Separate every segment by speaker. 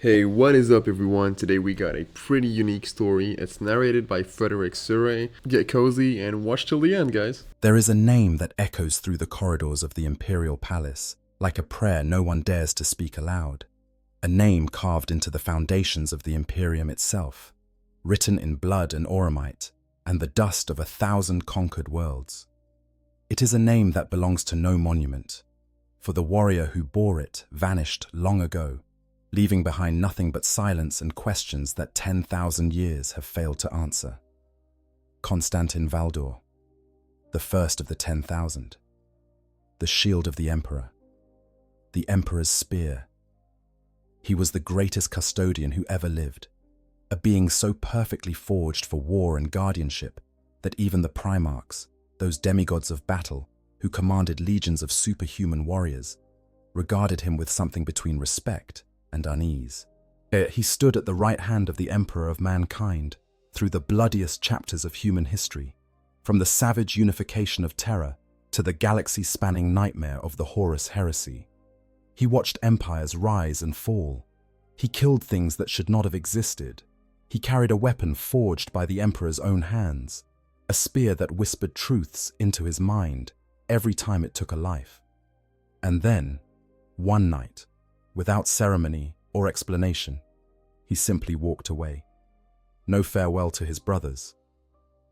Speaker 1: Hey, what is up everyone? Today we got a pretty unique story. It's narrated by Frederick Surrey. Get cozy and watch till the end, guys.
Speaker 2: There is a name that echoes through the corridors of the Imperial Palace, like a prayer no one dares to speak aloud. A name carved into the foundations of the Imperium itself, written in blood and auramite, and the dust of 1,000 conquered worlds. It is a name that belongs to no monument, for the warrior who bore it vanished long ago, leaving behind nothing but silence and questions that 10,000 years have failed to answer. Constantin Valdor, the first of the 10,000. The shield of the Emperor. The Emperor's spear. He was the greatest custodian who ever lived, a being so perfectly forged for war and guardianship that even the Primarchs, those demigods of battle who commanded legions of superhuman warriors, regarded him with something between respect and unease. He stood at the right hand of the Emperor of mankind through the bloodiest chapters of human history, from the savage unification of Terra to the galaxy-spanning nightmare of the Horus heresy. He watched empires rise and fall. He killed things that should not have existed. He carried a weapon forged by the Emperor's own hands, a spear that whispered truths into his mind every time it took a life. And then, one night, without ceremony or explanation, he simply walked away. No farewell to his brothers.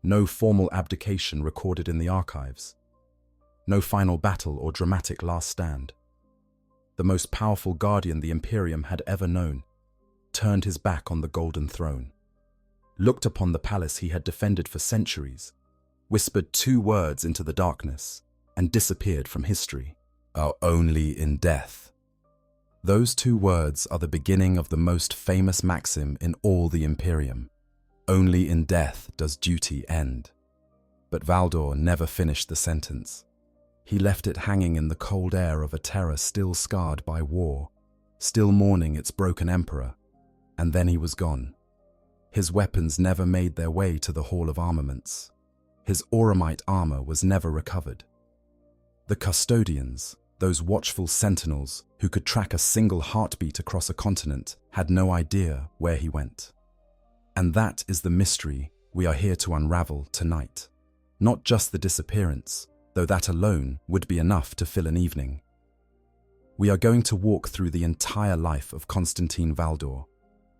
Speaker 2: No formal abdication recorded in the archives. No final battle or dramatic last stand. The most powerful guardian the Imperium had ever known turned his back on the golden throne, looked upon the palace he had defended for centuries, whispered 2 words into the darkness, and disappeared from history. Only in death. Those 2 words are the beginning of the most famous maxim in all the Imperium. Only in death does duty end. But Valdor never finished the sentence. He left it hanging in the cold air of a Terra still scarred by war, still mourning its broken emperor, and then he was gone. His weapons never made their way to the Hall of Armaments. His auramite armor was never recovered. The Custodians, those watchful sentinels who could track a single heartbeat across a continent, had no idea where he went. And that is the mystery we are here to unravel tonight. Not just the disappearance, though that alone would be enough to fill an evening. We are going to walk through the entire life of Constantin Valdor,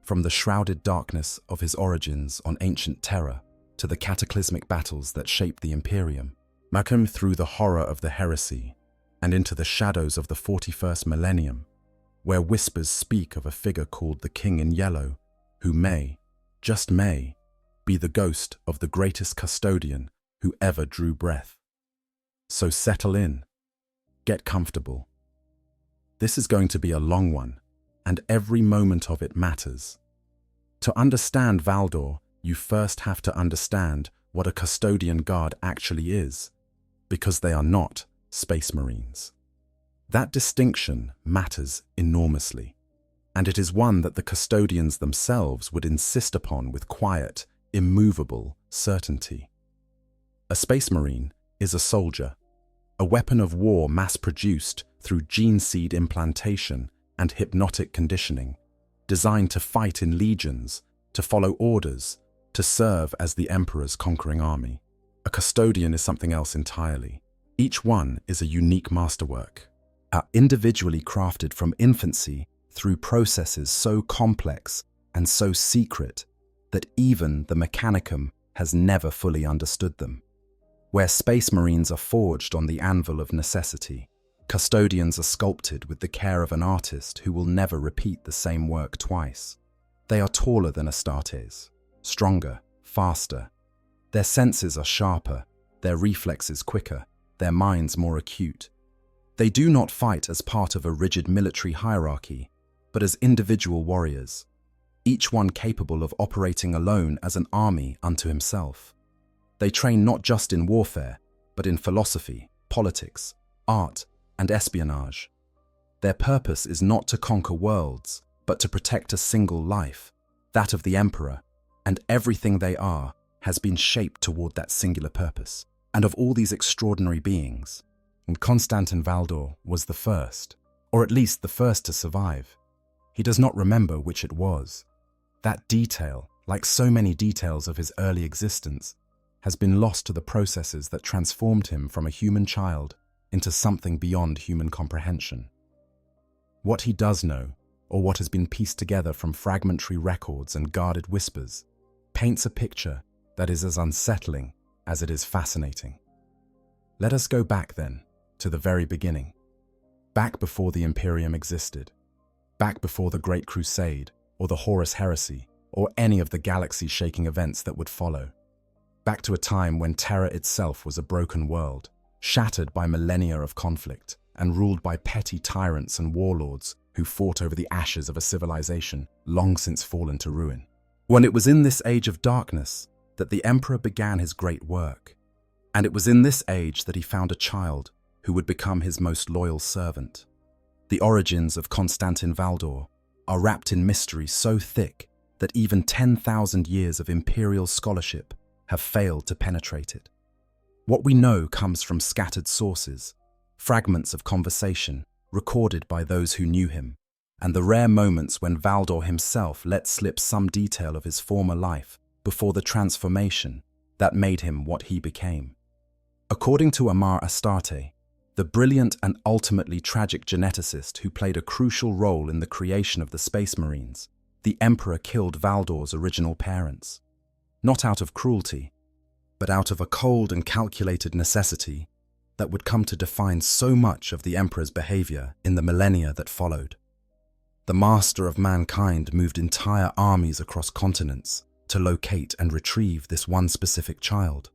Speaker 2: from the shrouded darkness of his origins on ancient Terra to the cataclysmic battles that shaped the Imperium, through the horror of the heresy, and into the shadows of the 41st Millennium, where whispers speak of a figure called the King in Yellow, who may, just may, be the ghost of the greatest custodian who ever drew breath. So settle in, get comfortable. This is going to be a long one, and every moment of it matters. To understand Valdor, you first have to understand what a custodian guard actually is, because they are not Space Marines. That distinction matters enormously, and it is one that the custodians themselves would insist upon with quiet, immovable certainty. A Space Marine is a soldier, a weapon of war mass-produced through gene seed implantation and hypnotic conditioning, designed to fight in legions, to follow orders, to serve as the Emperor's conquering army. A custodian is something else entirely. Each one is a unique masterwork, individually crafted from infancy through processes so complex and so secret that even the Mechanicum has never fully understood them. Where Space Marines are forged on the anvil of necessity, custodians are sculpted with the care of an artist who will never repeat the same work twice. They are taller than Astartes, stronger, faster. Their senses are sharper, their reflexes quicker, their minds more acute. They do not fight as part of a rigid military hierarchy, but as individual warriors, each one capable of operating alone as an army unto himself. They train not just in warfare, but in philosophy, politics, art, and espionage. Their purpose is not to conquer worlds, but to protect a single life, that of the Emperor, and everything they are has been shaped toward that singular purpose. And of all these extraordinary beings, Constantin Valdor was the first, or at least the first to survive. He does not remember which it was. That detail, like so many details of his early existence, has been lost to the processes that transformed him from a human child into something beyond human comprehension. What he does know, or what has been pieced together from fragmentary records and guarded whispers, paints a picture that is as unsettling as it is fascinating. Let us go back, then, to the very beginning. Back before the Imperium existed. Back before the Great Crusade, or the Horus Heresy, or any of the galaxy-shaking events that would follow. Back to a time when Terra itself was a broken world, shattered by millennia of conflict, and ruled by petty tyrants and warlords who fought over the ashes of a civilization long since fallen to ruin. When it was in this age of darkness that the Emperor began his great work, and it was in this age that he found a child who would become his most loyal servant. The origins of Constantin Valdor are wrapped in mystery so thick that even 10,000 years of imperial scholarship have failed to penetrate it. What we know comes from scattered sources, fragments of conversation recorded by those who knew him, and the rare moments when Valdor himself let slip some detail of his former life before the transformation that made him what he became. According to Amar Astarte, the brilliant and ultimately tragic geneticist who played a crucial role in the creation of the Space Marines, the Emperor killed Valdor's original parents. Not out of cruelty, but out of a cold and calculated necessity that would come to define so much of the Emperor's behavior in the millennia that followed. The master of mankind moved entire armies across continents to locate and retrieve this one specific child.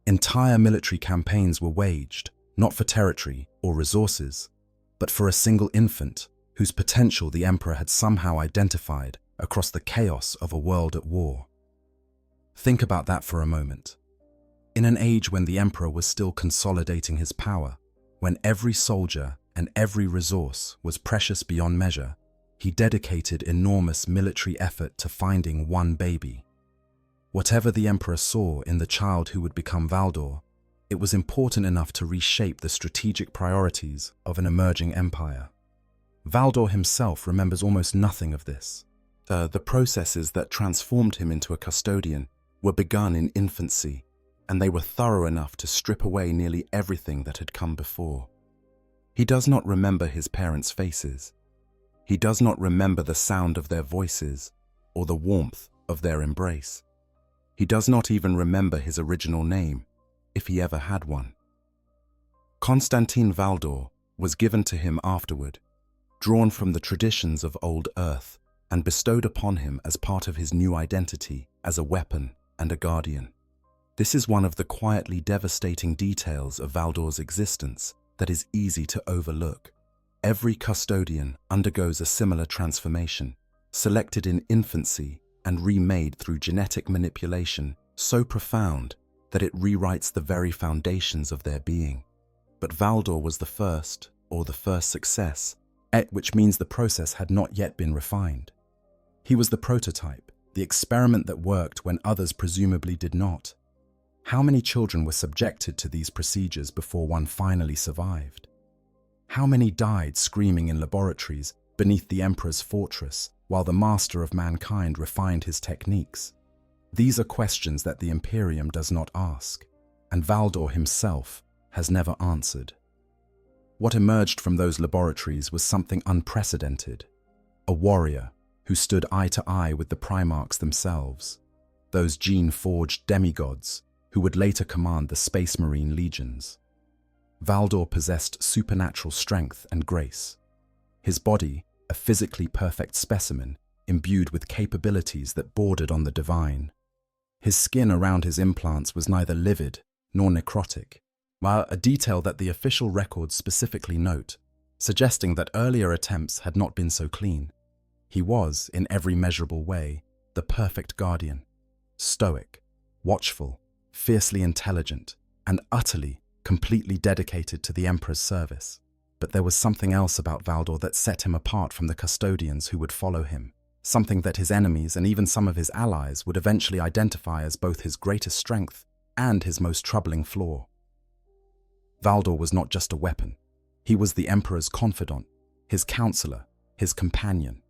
Speaker 2: Entire military campaigns were waged, not for territory or resources, but for a single infant whose potential the Emperor had somehow identified across the chaos of a world at war. Think about that for a moment. In an age when the Emperor was still consolidating his power, when every soldier and every resource was precious beyond measure, he dedicated enormous military effort to finding one baby. Whatever the Emperor saw in the child who would become Valdor, it was important enough to reshape the strategic priorities of an emerging empire. Valdor himself remembers almost nothing of this. The processes that transformed him into a custodian were begun in infancy, and they were thorough enough to strip away nearly everything that had come before. He does not remember his parents' faces. He does not remember the sound of their voices or the warmth of their embrace. He does not even remember his original name, if he ever had one. Constantin Valdor was given to him afterward, drawn from the traditions of old Earth, and bestowed upon him as part of his new identity as a weapon and a guardian. This is one of the quietly devastating details of Valdor's existence that is easy to overlook. Every custodian undergoes a similar transformation, selected in infancy and remade through genetic manipulation so profound that it rewrites the very foundations of their being. But Valdor was the first success, which means the process had not yet been refined. He was the prototype, the experiment that worked when others presumably did not. How many children were subjected to these procedures before one finally survived? How many died screaming in laboratories beneath the Emperor's fortress while the master of mankind refined his techniques? These are questions that the Imperium does not ask, and Valdor himself has never answered. What emerged from those laboratories was something unprecedented. A warrior who stood eye to eye with the Primarchs themselves, those gene-forged demigods who would later command the Space Marine legions. Valdor possessed supernatural strength and grace. His body, a physically perfect specimen, imbued with capabilities that bordered on the divine. His skin around his implants was neither livid nor necrotic, while a detail that the official records specifically note, suggesting that earlier attempts had not been so clean. He was, in every measurable way, the perfect guardian, stoic, watchful, fiercely intelligent, and utterly, completely dedicated to the Emperor's service. But there was something else about Valdor that set him apart from the custodians who would follow him, something that his enemies and even some of his allies would eventually identify as both his greatest strength and his most troubling flaw. Valdor was not just a weapon. He was the Emperor's confidant, his counselor, his companion,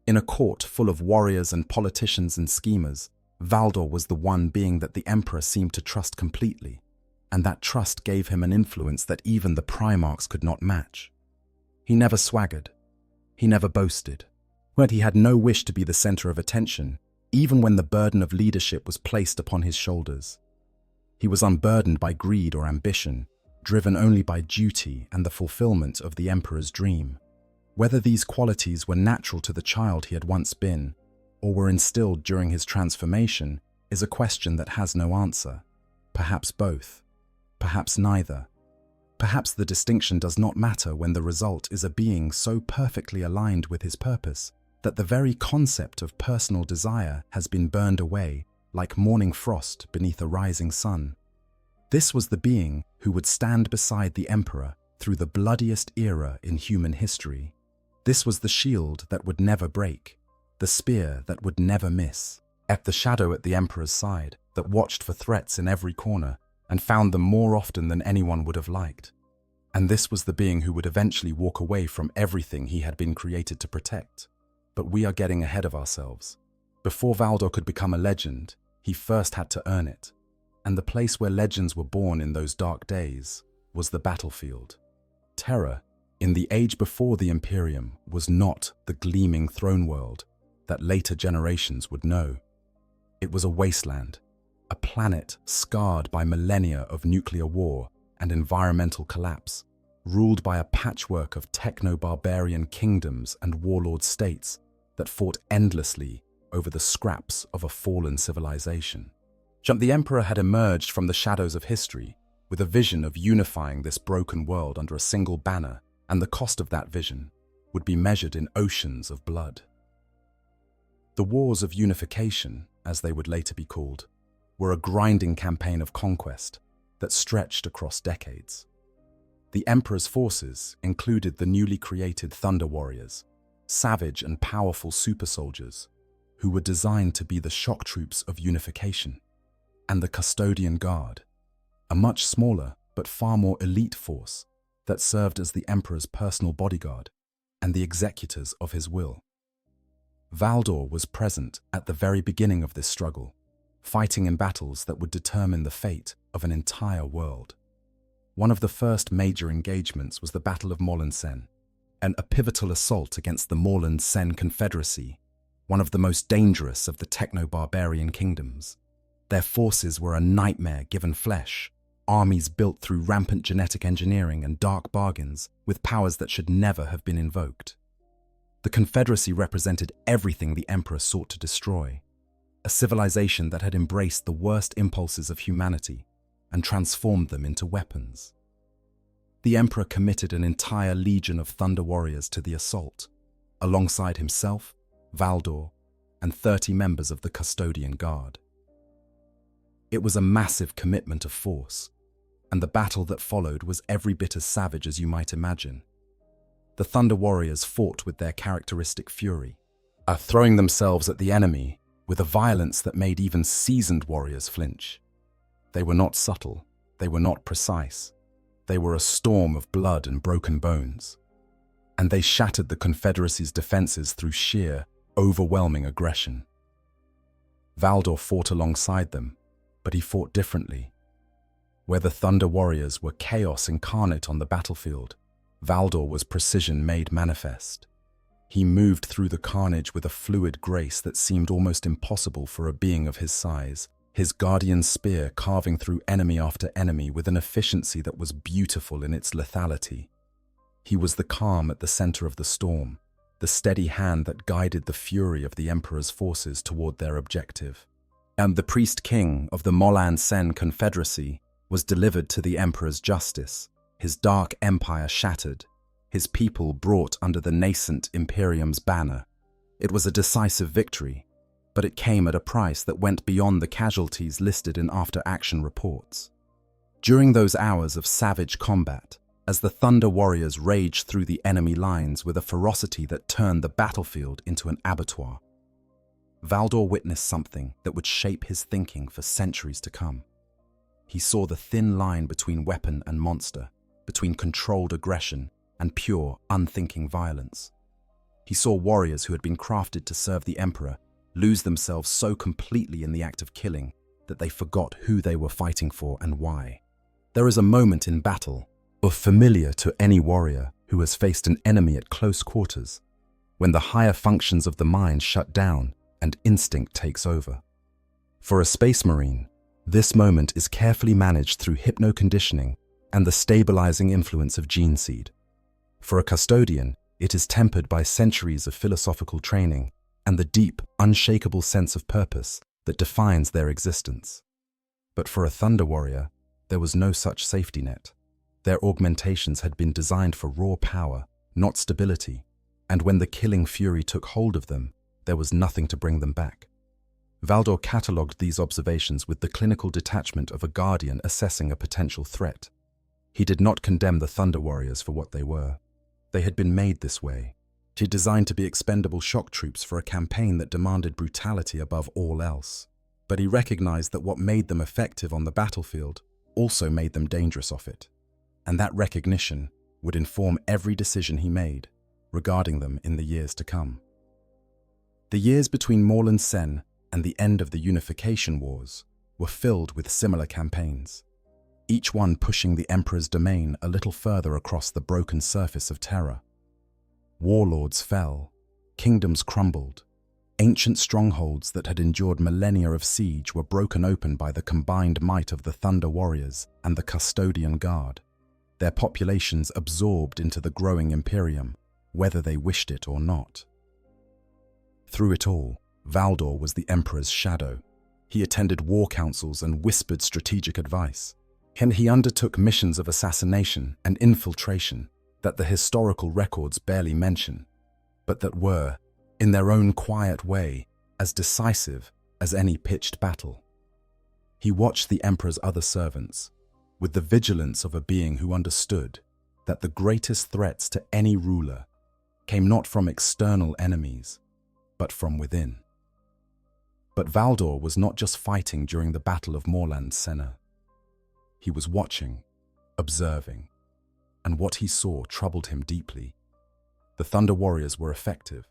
Speaker 2: In a court full of warriors and politicians and schemers, Valdor was the one being that the Emperor seemed to trust completely, and that trust gave him an influence that even the Primarchs could not match. He never swaggered. He never boasted. But he had no wish to be the center of attention, even when the burden of leadership was placed upon his shoulders. He was unburdened by greed or ambition, driven only by duty and the fulfillment of the Emperor's dream. Whether these qualities were natural to the child he had once been, or were instilled during his transformation, is a question that has no answer. Perhaps both. Perhaps neither. Perhaps the distinction does not matter when the result is a being so perfectly aligned with his purpose that the very concept of personal desire has been burned away like morning frost beneath a rising sun. This was the being who would stand beside the Emperor through the bloodiest era in human history. This was the shield that would never break, the spear that would never miss, the shadow at the Emperor's side that watched for threats in every corner and found them more often than anyone would have liked. And this was the being who would eventually walk away from everything he had been created to protect. But we are getting ahead of ourselves. Before Valdor could become a legend, he first had to earn it. And the place where legends were born in those dark days was the battlefield. Terra, in the age before the Imperium, was not the gleaming throne world that later generations would know. It was a wasteland, a planet scarred by millennia of nuclear war and environmental collapse, ruled by a patchwork of techno-barbarian kingdoms and warlord states that fought endlessly over the scraps of a fallen civilization. The Emperor had emerged from the shadows of history with a vision of unifying this broken world under a single banner, and the cost of that vision would be measured in oceans of blood. The Wars of Unification, as they would later be called, were a grinding campaign of conquest that stretched across decades. The Emperor's forces included the newly created Thunder Warriors, savage and powerful super soldiers who were designed to be the shock troops of unification, and the Custodian Guard, a much smaller but far more elite force that served as the Emperor's personal bodyguard and the executors of his will. Valdor was present at the very beginning of this struggle, fighting in battles that would determine the fate of an entire world. One of the first major engagements was the Battle of Molensen, a pivotal assault against the Moreland-Sen Confederacy, one of the most dangerous of the techno-barbarian kingdoms. Their forces were a nightmare given flesh, armies built through rampant genetic engineering and dark bargains with powers that should never have been invoked. The Confederacy represented everything the Emperor sought to destroy, a civilization that had embraced the worst impulses of humanity and transformed them into weapons. The Emperor committed an entire legion of Thunder Warriors to the assault, alongside himself, Valdor, and 30 members of the Custodian Guard. It was a massive commitment of force, and the battle that followed was every bit as savage as you might imagine. The Thunder Warriors fought with their characteristic fury, throwing themselves at the enemy with a violence that made even seasoned warriors flinch. They were not subtle, they were not precise, they were a storm of blood and broken bones. And they shattered the Confederacy's defenses through sheer, overwhelming aggression. Valdor fought alongside them, but he fought differently. Where the Thunder Warriors were chaos incarnate on the battlefield, Valdor was precision made manifest. He moved through the carnage with a fluid grace that seemed almost impossible for a being of his size, his guardian spear carving through enemy after enemy with an efficiency that was beautiful in its lethality. He was the calm at the center of the storm, the steady hand that guided the fury of the Emperor's forces toward their objective. And the priest-king of the Moreland-Sen Confederacy was delivered to the Emperor's justice, his dark empire shattered, his people brought under the nascent Imperium's banner. It was a decisive victory, but it came at a price that went beyond the casualties listed in after-action reports. During those hours of savage combat, as the Thunder Warriors raged through the enemy lines with a ferocity that turned the battlefield into an abattoir, Valdor witnessed something that would shape his thinking for centuries to come. He saw the thin line between weapon and monster, between controlled aggression and pure, unthinking violence. He saw warriors who had been crafted to serve the emperor lose themselves so completely in the act of killing that they forgot who they were fighting for and why. There is a moment in battle, familiar to any warrior who has faced an enemy at close quarters, when the higher functions of the mind shut down and instinct takes over. For a space marine, this moment is carefully managed through hypno-conditioning and the stabilizing influence of gene seed. For a custodian, it is tempered by centuries of philosophical training and the deep, unshakable sense of purpose that defines their existence. But for a thunder warrior, there was no such safety net. Their augmentations had been designed for raw power, not stability, and when the killing fury took hold of them, there was nothing to bring them back. Valdor catalogued these observations with the clinical detachment of a guardian assessing a potential threat. He did not condemn the Thunder Warriors for what they were. They had been made this way. Designed to be expendable shock troops for a campaign that demanded brutality above all else. But he recognized that what made them effective on the battlefield also made them dangerous off it. And that recognition would inform every decision he made regarding them in the years to come. The years between Morland Sen and the end of the Unification Wars were filled with similar campaigns, each one pushing the Emperor's domain a little further across the broken surface of Terra. Warlords fell, kingdoms crumbled, ancient strongholds that had endured millennia of siege were broken open by the combined might of the Thunder Warriors and the Custodian Guard, their populations absorbed into the growing Imperium, whether they wished it or not. Through it all, Valdor was the Emperor's shadow. He attended war councils and whispered strategic advice. And he undertook missions of assassination and infiltration that the historical records barely mention, but that were, in their own quiet way, as decisive as any pitched battle. He watched the Emperor's other servants, with the vigilance of a being who understood that the greatest threats to any ruler came not from external enemies, but from within. But Valdor was not just fighting during the Battle of Morland Senna. He was watching, observing, and what he saw troubled him deeply. The Thunder Warriors were effective.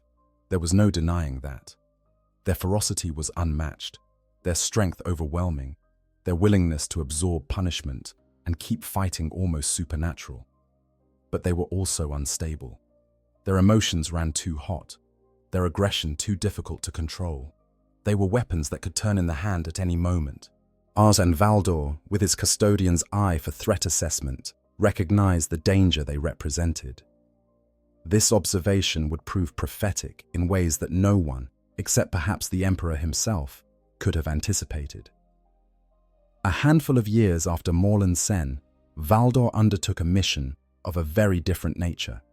Speaker 2: There was no denying that. Their ferocity was unmatched, their strength overwhelming, their willingness to absorb punishment and keep fighting almost supernatural. But they were also unstable. Their emotions ran too hot, their aggression too difficult to control. They were weapons that could turn in the hand at any moment. And Valdor, with his custodian's eye for threat assessment, recognized the danger they represented. This observation would prove prophetic in ways that no one, except perhaps the Emperor himself, could have anticipated. A handful of years after Morland Sen, Valdor undertook a mission of a very different nature.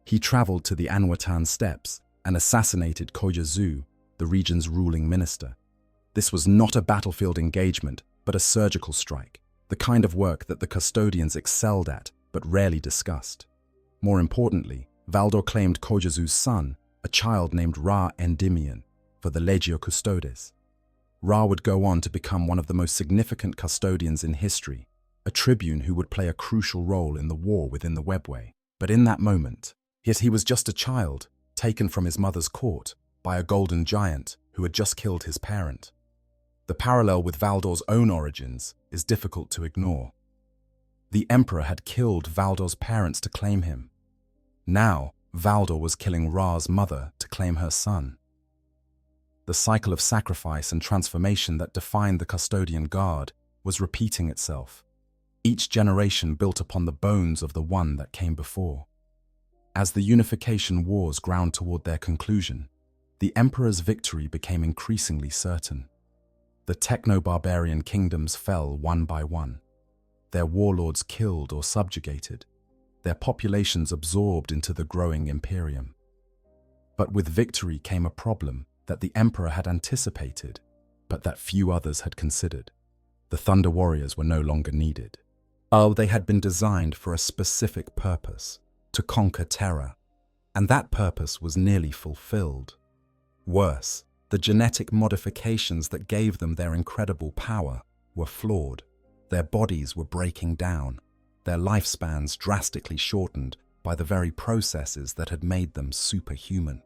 Speaker 2: He traveled to the Anwatan steppes and assassinated Koyazu, the region's ruling minister. This was not a battlefield engagement, but a surgical strike, the kind of work that the custodians excelled at, but rarely discussed. More importantly, Valdor claimed Koyazu's son, a child named Ra Endymion, for the Legio Custodes. Ra would go on to become one of the most significant custodians in history, a tribune who would play a crucial role in the war within the Webway. But in that moment, yet he was just a child, taken from his mother's court by a golden giant who had just killed his parent. The parallel with Valdor's own origins is difficult to ignore. The Emperor had killed Valdor's parents to claim him. Now, Valdor was killing Ra's mother to claim her son. The cycle of sacrifice and transformation that defined the Custodian Guard was repeating itself, each generation built upon the bones of the one that came before. As the Unification Wars ground toward their conclusion, the Emperor's victory became increasingly certain. The techno-barbarian kingdoms fell one by one, their warlords killed or subjugated, their populations absorbed into the growing Imperium. But with victory came a problem that the Emperor had anticipated, but that few others had considered. The Thunder Warriors were no longer needed. They had been designed for a specific purpose, to conquer Terra, and that purpose was nearly fulfilled. Worse, the genetic modifications that gave them their incredible power were flawed. Their bodies were breaking down, their lifespans drastically shortened, by the very processes that had made them superhuman.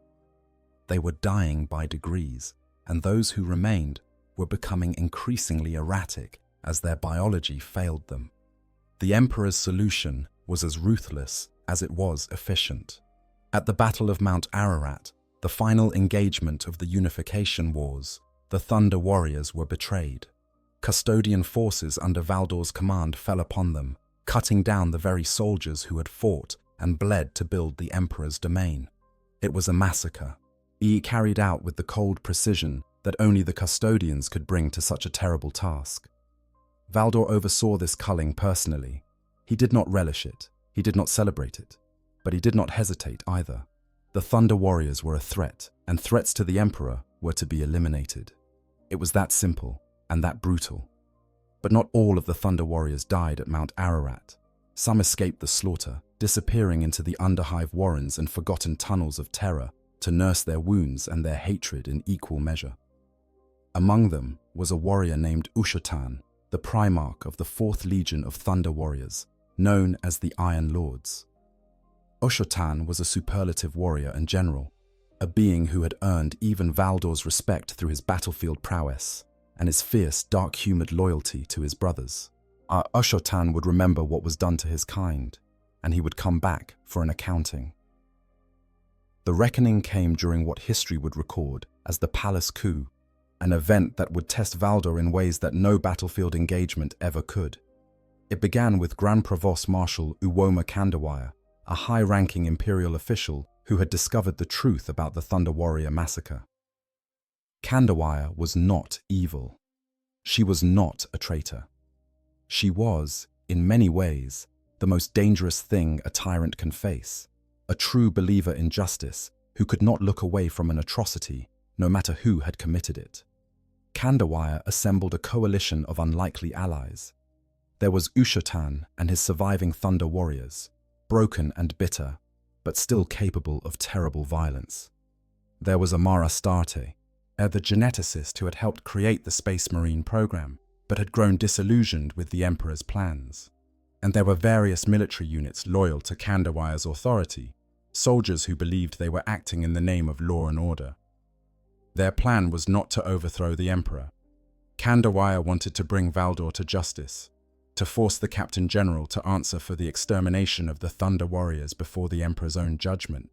Speaker 2: They were dying by degrees, and those who remained were becoming increasingly erratic as their biology failed them. The Emperor's solution was as ruthless as it was efficient. At the Battle of Mount Ararat, the final engagement of the Unification Wars, the Thunder Warriors were betrayed. Custodian forces under Valdor's command fell upon them, cutting down the very soldiers who had fought and bled to build the Emperor's domain. It was a massacre, carried out with the cold precision that only the Custodians could bring to such a terrible task. Valdor oversaw this culling personally. He did not relish it, he did not celebrate it, but he did not hesitate either. The Thunder Warriors were a threat, and threats to the Emperor were to be eliminated. It was that simple and that brutal. But not all of the Thunder Warriors died at Mount Ararat. Some escaped the slaughter, disappearing into the underhive warrens and forgotten tunnels of Terra to nurse their wounds and their hatred in equal measure. Among them was a warrior named Ushotan, the Primarch of the 4th Legion of Thunder Warriors, known as the Iron Lords. Ushotan was a superlative warrior and general, a being who had earned even Valdor's respect through his battlefield prowess and his fierce, dark-humored loyalty to his brothers. Ushotan would remember what was done to his kind, and he would come back for an accounting. The reckoning came during what history would record as the Palace Coup, an event that would test Valdor in ways that no battlefield engagement ever could. It began with Grand Provost Marshal Uwoma Kandawire, a high-ranking imperial official who had discovered the truth about the Thunder Warrior massacre. Kandawire was not evil. She was not a traitor. She was, in many ways, the most dangerous thing a tyrant can face, a true believer in justice who could not look away from an atrocity, no matter who had committed it. Kandawire assembled a coalition of unlikely allies. There was Ushotan and his surviving Thunder Warriors, broken and bitter, but still capable of terrible violence. There was Amara Starte, the geneticist who had helped create the Space Marine program, but had grown disillusioned with the Emperor's plans. And there were various military units loyal to Kandawire's authority, soldiers who believed they were acting in the name of law and order. Their plan was not to overthrow the Emperor. Kandawire wanted to bring Valdor to justice, to force the Captain General to answer for the extermination of the Thunder Warriors before the Emperor's own judgment.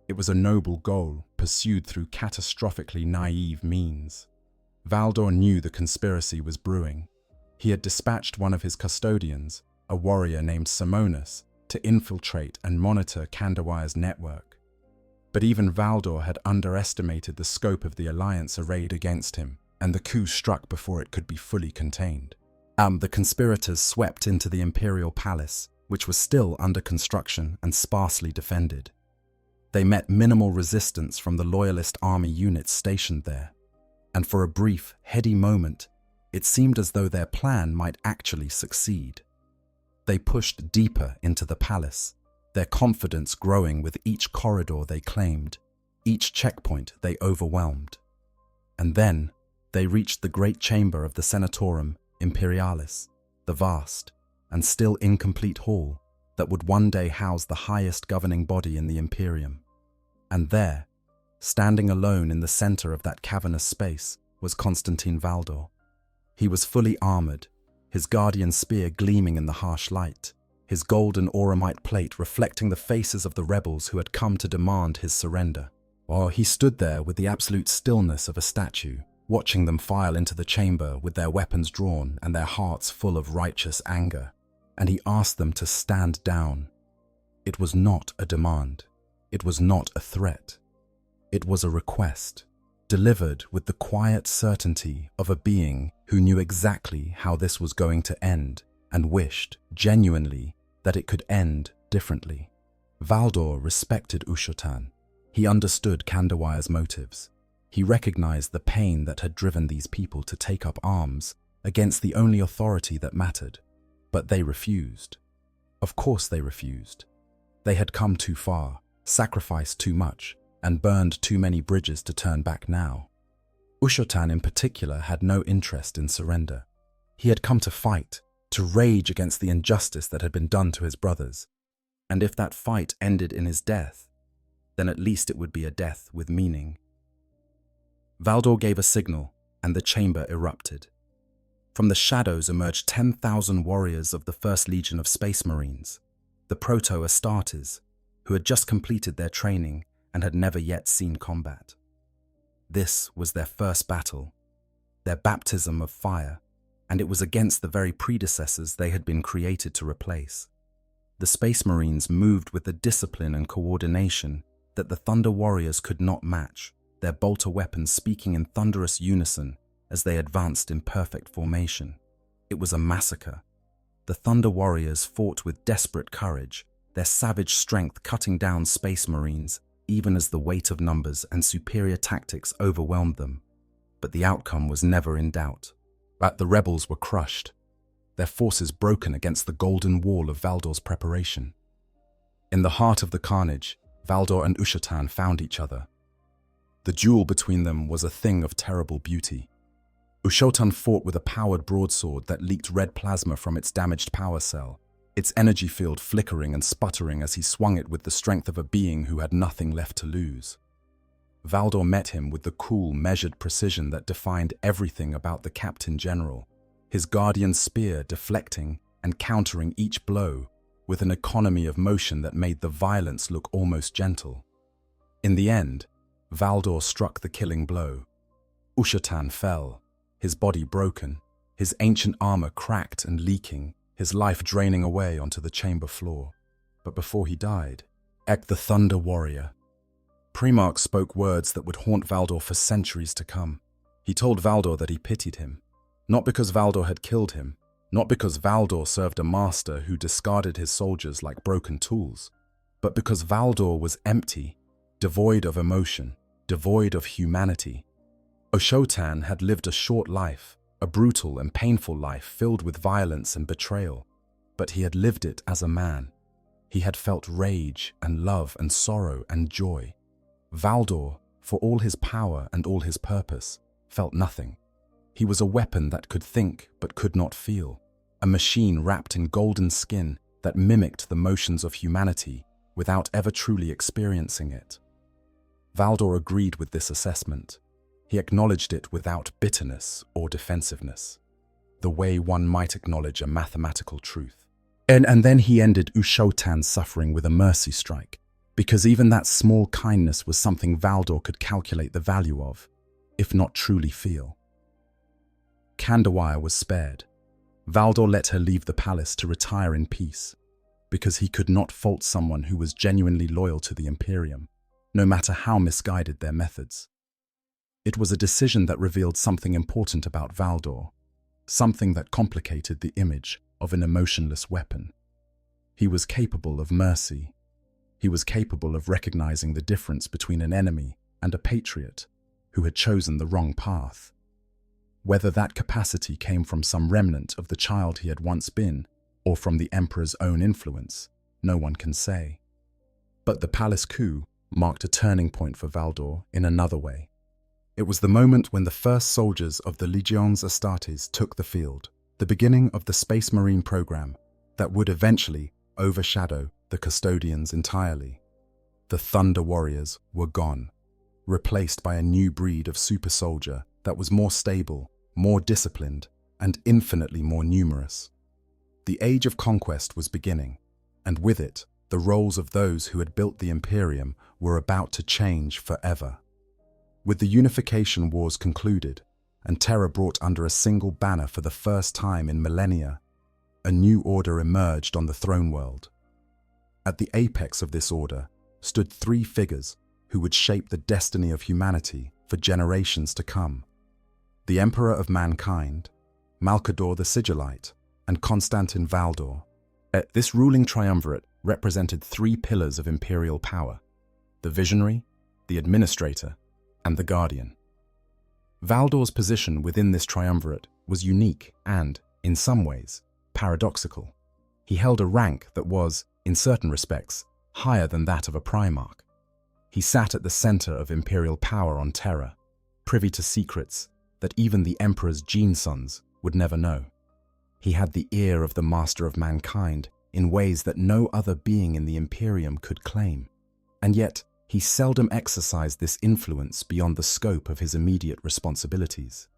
Speaker 2: It was a noble goal, pursued through catastrophically naive means. Valdor knew the conspiracy was brewing. He had dispatched one of his custodians, a warrior named Simonus, to infiltrate and monitor Kandawire's network. But even Valdor had underestimated the scope of the alliance arrayed against him, and the coup struck before it could be fully contained. The conspirators swept into the Imperial Palace, which was still under construction and sparsely defended. They met minimal resistance from the loyalist army units stationed there, and for a brief, heady moment, it seemed as though their plan might actually succeed. They pushed deeper into the palace, their confidence growing with each corridor they claimed, each checkpoint they overwhelmed. And then, they reached the great chamber of the Senatorum Imperialis, the vast and still incomplete hall that would one day house the highest governing body in the Imperium. And there, standing alone in the center of that cavernous space, was Constantin Valdor. He was fully armored, his guardian spear gleaming in the harsh light, his golden auramite plate reflecting the faces of the rebels who had come to demand his surrender. While he stood there with the absolute stillness of a statue, watching them file into the chamber with their weapons drawn and their hearts full of righteous anger, and he asked them to stand down. It was not a demand. It was not a threat. It was a request, delivered with the quiet certainty of a being who knew exactly how this was going to end and wished, genuinely, that it could end differently. Valdor respected Ushotan. He understood Kandawire's motives. He recognized the pain that had driven these people to take up arms against the only authority that mattered. But they refused. Of course they refused. They had come too far, sacrificed too much, and burned too many bridges to turn back now. Ushotan in particular had no interest in surrender. He had come to fight, to rage against the injustice that had been done to his brothers. And if that fight ended in his death, then at least it would be a death with meaning. Valdor gave a signal, and the chamber erupted. From the shadows emerged 10,000 warriors of the First Legion of Space Marines, the Proto-Astartes, who had just completed their training and had never yet seen combat. This was their first battle, their baptism of fire, and it was against the very predecessors they had been created to replace. The Space Marines moved with a discipline and coordination that the Thunder Warriors could not match, their bolter weapons speaking in thunderous unison as they advanced in perfect formation. It was a massacre. The Thunder Warriors fought with desperate courage, their savage strength cutting down Space Marines even as the weight of numbers and superior tactics overwhelmed them. But the outcome was never in doubt. The rebels were crushed, their forces broken against the golden wall of Valdor's preparation. In the heart of the carnage, Valdor and Ushatan found each other. The duel between them was a thing of terrible beauty. Ushotan fought with a powered broadsword that leaked red plasma from its damaged power cell, its energy field flickering and sputtering as he swung it with the strength of a being who had nothing left to lose. Valdor met him with the cool, measured precision that defined everything about the Captain General, his guardian spear deflecting and countering each blow with an economy of motion that made the violence look almost gentle. In the end, Valdor struck the killing blow. Ushatan fell, his body broken, his ancient armor cracked and leaking, his life draining away onto the chamber floor. But before he died, Ek the Thunder Warrior. Primarch spoke words that would haunt Valdor for centuries to come. He told Valdor that he pitied him, not because Valdor had killed him, not because Valdor served a master who discarded his soldiers like broken tools, but because Valdor was empty, devoid of emotion, devoid of humanity. Ushotan had lived a short life, a brutal and painful life filled with violence and betrayal, but he had lived it as a man. He had felt rage and love and sorrow and joy. Valdor, for all his power and all his purpose, felt nothing. He was a weapon that could think but could not feel, a machine wrapped in golden skin that mimicked the motions of humanity without ever truly experiencing it. Valdor agreed with this assessment. He acknowledged it without bitterness or defensiveness, the way one might acknowledge a mathematical truth. And then he ended Ushotan's suffering with a mercy strike, because even that small kindness was something Valdor could calculate the value of, if not truly feel. Kandawire was spared. Valdor let her leave the palace to retire in peace, because he could not fault someone who was genuinely loyal to the Imperium, no matter how misguided their methods. It was a decision that revealed something important about Valdor, something that complicated the image of an emotionless weapon. He was capable of mercy. He was capable of recognizing the difference between an enemy and a patriot who had chosen the wrong path. Whether that capacity came from some remnant of the child he had once been, or from the Emperor's own influence, no one can say. But the palace coup marked a turning point for Valdor in another way. It was the moment when the first soldiers of the Legions Astartes took the field, the beginning of the Space Marine program that would eventually overshadow the Custodians entirely. The Thunder Warriors were gone, replaced by a new breed of super soldier that was more stable, more disciplined, and infinitely more numerous. The Age of Conquest was beginning, and with it, the roles of those who had built the Imperium were about to change forever. With the unification wars concluded, and Terra brought under a single banner for the first time in millennia, a new order emerged on the throne world. At the apex of this order stood three figures who would shape the destiny of humanity for generations to come: the Emperor of Mankind, Malcador the Sigillite, and Constantin Valdor. This ruling triumvirate represented three pillars of imperial power: the visionary, the administrator, and the guardian. Valdor's position within this triumvirate was unique and, in some ways, paradoxical. He held a rank that was, in certain respects, higher than that of a Primarch. He sat at the center of imperial power on Terra, privy to secrets that even the Emperor's gene sons would never know. He had the ear of the Master of Mankind in ways that no other being in the Imperium could claim. And yet, he seldom exercised this influence beyond the scope of his immediate responsibilities.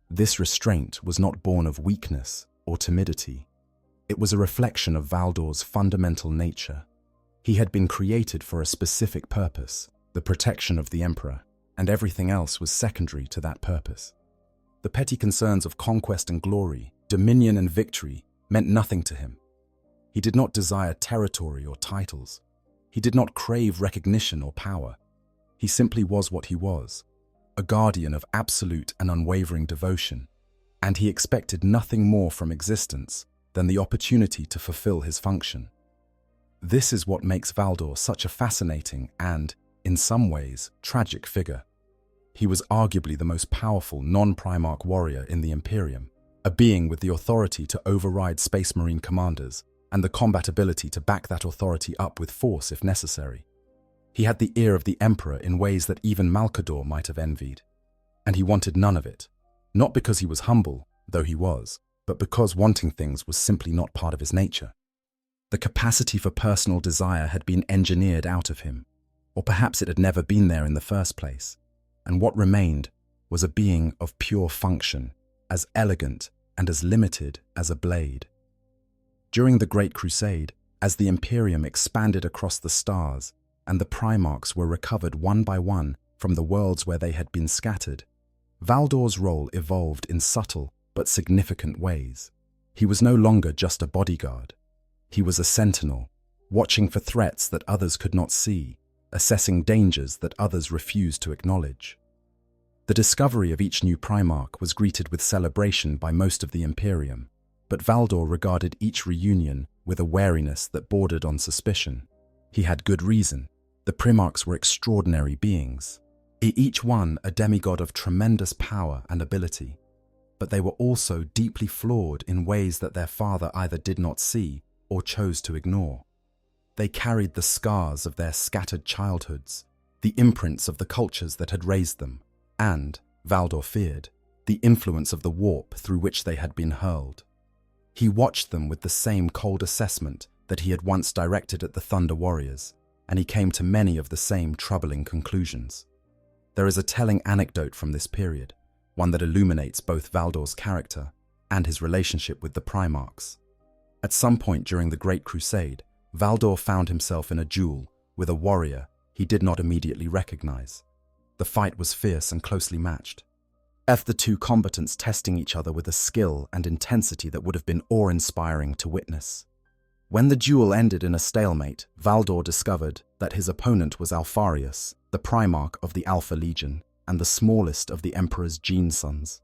Speaker 2: This restraint was not born of weakness or timidity. It was a reflection of Valdor's fundamental nature. He had been created for a specific purpose, the protection of the Emperor, and everything else was secondary to that purpose. The petty concerns of conquest and glory, dominion and victory, meant nothing to him. He did not desire territory or titles. He did not crave recognition or power. He simply was what he was, a guardian of absolute and unwavering devotion, and he expected nothing more from existence than the opportunity to fulfill his function. This is what makes Valdor such a fascinating and, in some ways, tragic figure. He was arguably the most powerful non-Primarch warrior in the Imperium, a being with the authority to override Space Marine commanders and the combat ability to back that authority up with force if necessary. He had the ear of the Emperor in ways that even Malcador might have envied, and he wanted none of it, not because he was humble, though he was, but because wanting things was simply not part of his nature. The capacity for personal desire had been engineered out of him, or perhaps it had never been there in the first place, and what remained was a being of pure function, as elegant and as limited as a blade. During the Great Crusade, as the Imperium expanded across the stars and the Primarchs were recovered one by one from the worlds where they had been scattered, Valdor's role evolved in subtle but significant ways. He was no longer just a bodyguard. He was a sentinel, watching for threats that others could not see, assessing dangers that others refused to acknowledge. The discovery of each new Primarch was greeted with celebration by most of the Imperium, but Valdor regarded each reunion with a wariness that bordered on suspicion. He had good reason. The Primarchs were extraordinary beings, each one a demigod of tremendous power and ability, but they were also deeply flawed in ways that their father either did not see or chose to ignore. They carried the scars of their scattered childhoods, the imprints of the cultures that had raised them, and, Valdor feared, the influence of the warp through which they had been hurled. He watched them with the same cold assessment that he had once directed at the Thunder Warriors, and he came to many of the same troubling conclusions. There is a telling anecdote from this period, one that illuminates both Valdor's character and his relationship with the Primarchs. At some point during the Great Crusade, Valdor found himself in a duel with a warrior he did not immediately recognize. The fight was fierce and closely matched, the two combatants testing each other with a skill and intensity that would have been awe-inspiring to witness. When the duel ended in a stalemate, Valdor discovered that his opponent was Alfarius, the Primarch of the Alpha Legion and the smallest of the Emperor's Gene Sons.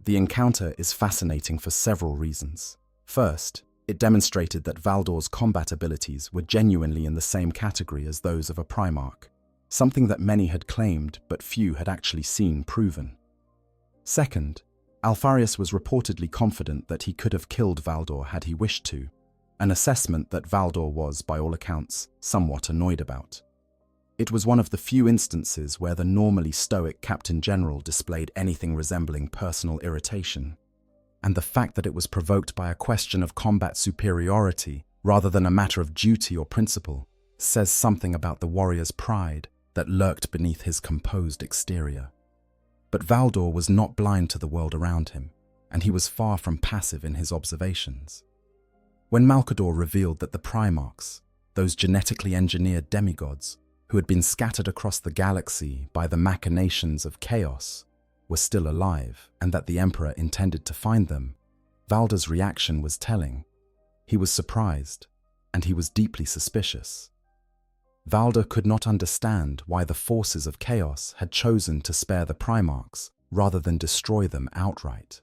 Speaker 2: The encounter is fascinating for several reasons. First, it demonstrated that Valdor's combat abilities were genuinely in the same category as those of a Primarch, something that many had claimed but few had actually seen proven. Second, Alfarius was reportedly confident that he could have killed Valdor had he wished to, an assessment that Valdor was, by all accounts, somewhat annoyed about. It was one of the few instances where the normally stoic Captain General displayed anything resembling personal irritation, and the fact that it was provoked by a question of combat superiority rather than a matter of duty or principle says something about the warrior's pride that lurked beneath his composed exterior. But Valdor was not blind to the world around him, and he was far from passive in his observations. When Malcador revealed that the Primarchs, those genetically engineered demigods who had been scattered across the galaxy by the machinations of chaos, were still alive and that the Emperor intended to find them, Valdor's reaction was telling. He was surprised, and he was deeply suspicious. Valdor could not understand why the forces of chaos had chosen to spare the Primarchs rather than destroy them outright.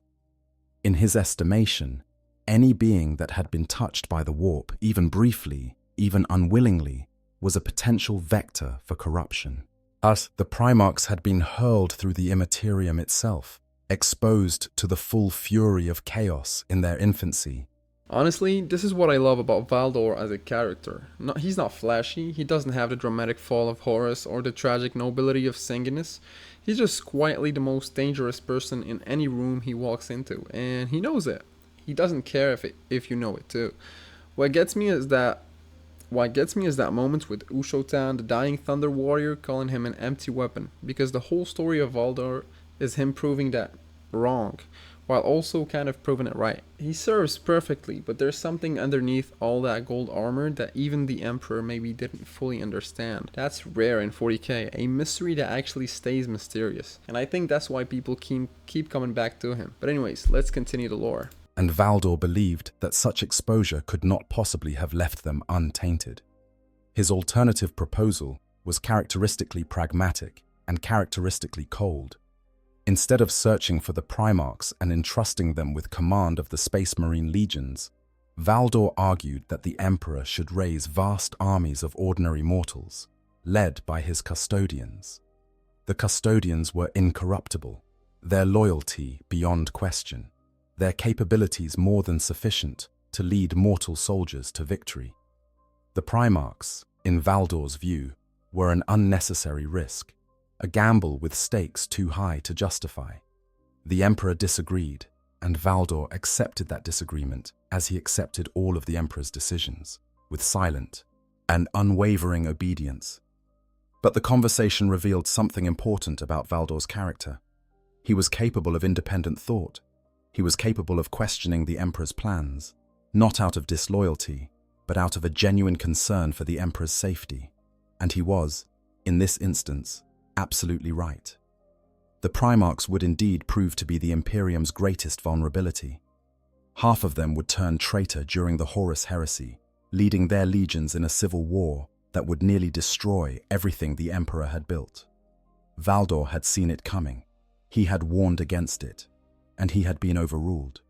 Speaker 2: In his estimation, any being that had been touched by the warp, even briefly, even unwillingly, was a potential vector for corruption. Thus, the Primarchs had been hurled through the Immaterium itself, exposed to the full fury of chaos in their infancy.
Speaker 1: Honestly, this is what I love about Valdor as a character. He's not flashy, he doesn't have the dramatic fall of Horus or the tragic nobility of Sanguinus. He's just quietly the most dangerous person in any room he walks into, and he knows it. He doesn't care if you know it too. What gets me is that What gets me is that moment with Ushotan, the dying Thunder Warrior, calling him an empty weapon, because the whole story of Valdor is him proving that wrong, while also kind of proving it right. He serves perfectly, but there's something underneath all that gold armor that even the Emperor maybe didn't fully understand. That's rare in 40k, a mystery that actually stays mysterious, and I think that's why people keep coming back to him. But anyways, let's continue the lore.
Speaker 2: And Valdor believed that such exposure could not possibly have left them untainted. His alternative proposal was characteristically pragmatic and characteristically cold. Instead of searching for the Primarchs and entrusting them with command of the Space Marine legions, Valdor argued that the Emperor should raise vast armies of ordinary mortals, led by his Custodians. The Custodians were incorruptible, their loyalty beyond question, their capabilities more than sufficient to lead mortal soldiers to victory. The Primarchs, in Valdor's view, were an unnecessary risk, a gamble with stakes too high to justify. The Emperor disagreed, and Valdor accepted that disagreement as he accepted all of the Emperor's decisions, with silent and unwavering obedience. But the conversation revealed something important about Valdor's character. He was capable of independent thought. He was capable of questioning the Emperor's plans, not out of disloyalty, but out of a genuine concern for the Emperor's safety. And he was, in this instance, absolutely right. The Primarchs would indeed prove to be the Imperium's greatest vulnerability. Half of them would turn traitor during the Horus heresy, leading their legions in a civil war that would nearly destroy everything the Emperor had built. Valdor had seen it coming. He had warned against it, and he had been overruled.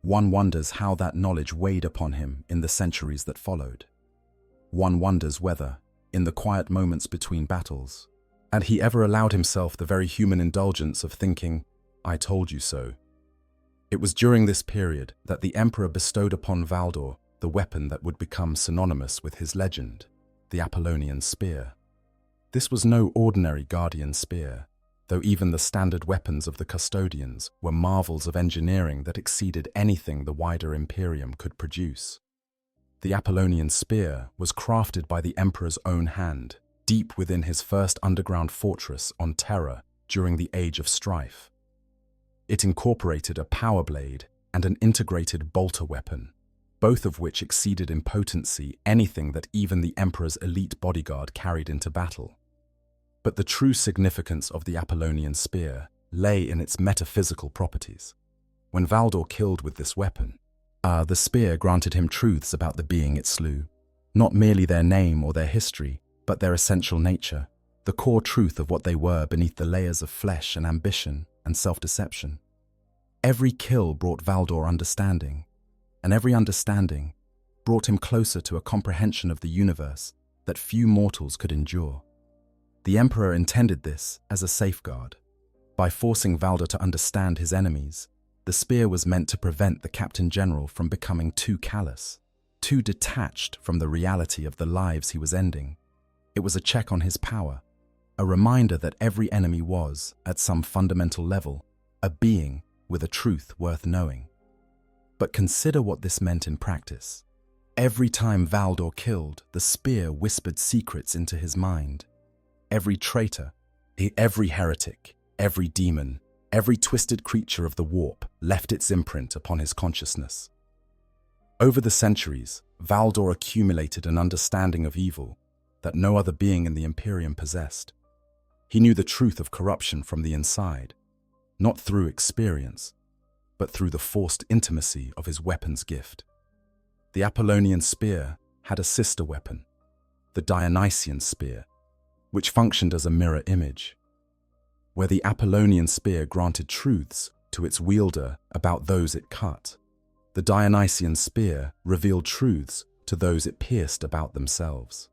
Speaker 2: One wonders how that knowledge weighed upon him in the centuries that followed. One wonders whether, in the quiet moments between battles, had he ever allowed himself the very human indulgence of thinking, "I told you so." It was during this period that the Emperor bestowed upon Valdor the weapon that would become synonymous with his legend, the Apollonian spear. This was no ordinary guardian spear, though even the standard weapons of the Custodians were marvels of engineering that exceeded anything the wider Imperium could produce. The Apollonian spear was crafted by the Emperor's own hand, deep within his first underground fortress on Terra during the Age of Strife. It incorporated a power blade and an integrated bolter weapon, both of which exceeded in potency anything that even the Emperor's elite bodyguard carried into battle. But the true significance of the Apollonian spear lay in its metaphysical properties. When Valdor killed with this weapon, the spear granted him truths about the being it slew, not merely their name or their history, but their essential nature, the core truth of what they were beneath the layers of flesh and ambition and self-deception. Every kill brought Valdor understanding, and every understanding brought him closer to a comprehension of the universe that few mortals could endure. The Emperor intended this as a safeguard. By forcing Valdor to understand his enemies, the spear was meant to prevent the Captain General from becoming too callous, too detached from the reality of the lives he was ending. It was a check on his power, a reminder that every enemy was, at some fundamental level, a being with a truth worth knowing. But consider what this meant in practice. Every time Valdor killed, the spear whispered secrets into his mind. Every traitor, every heretic, every demon, every twisted creature of the warp left its imprint upon his consciousness. Over the centuries, Valdor accumulated an understanding of evil that no other being in the Imperium possessed. He knew the truth of corruption from the inside, not through experience, but through the forced intimacy of his weapon's gift. The Apollonian spear had a sister weapon, the Dionysian spear, which functioned as a mirror image. Where the Apollonian spear granted truths to its wielder about those it cut, the Dionysian spear revealed truths to those it pierced about themselves.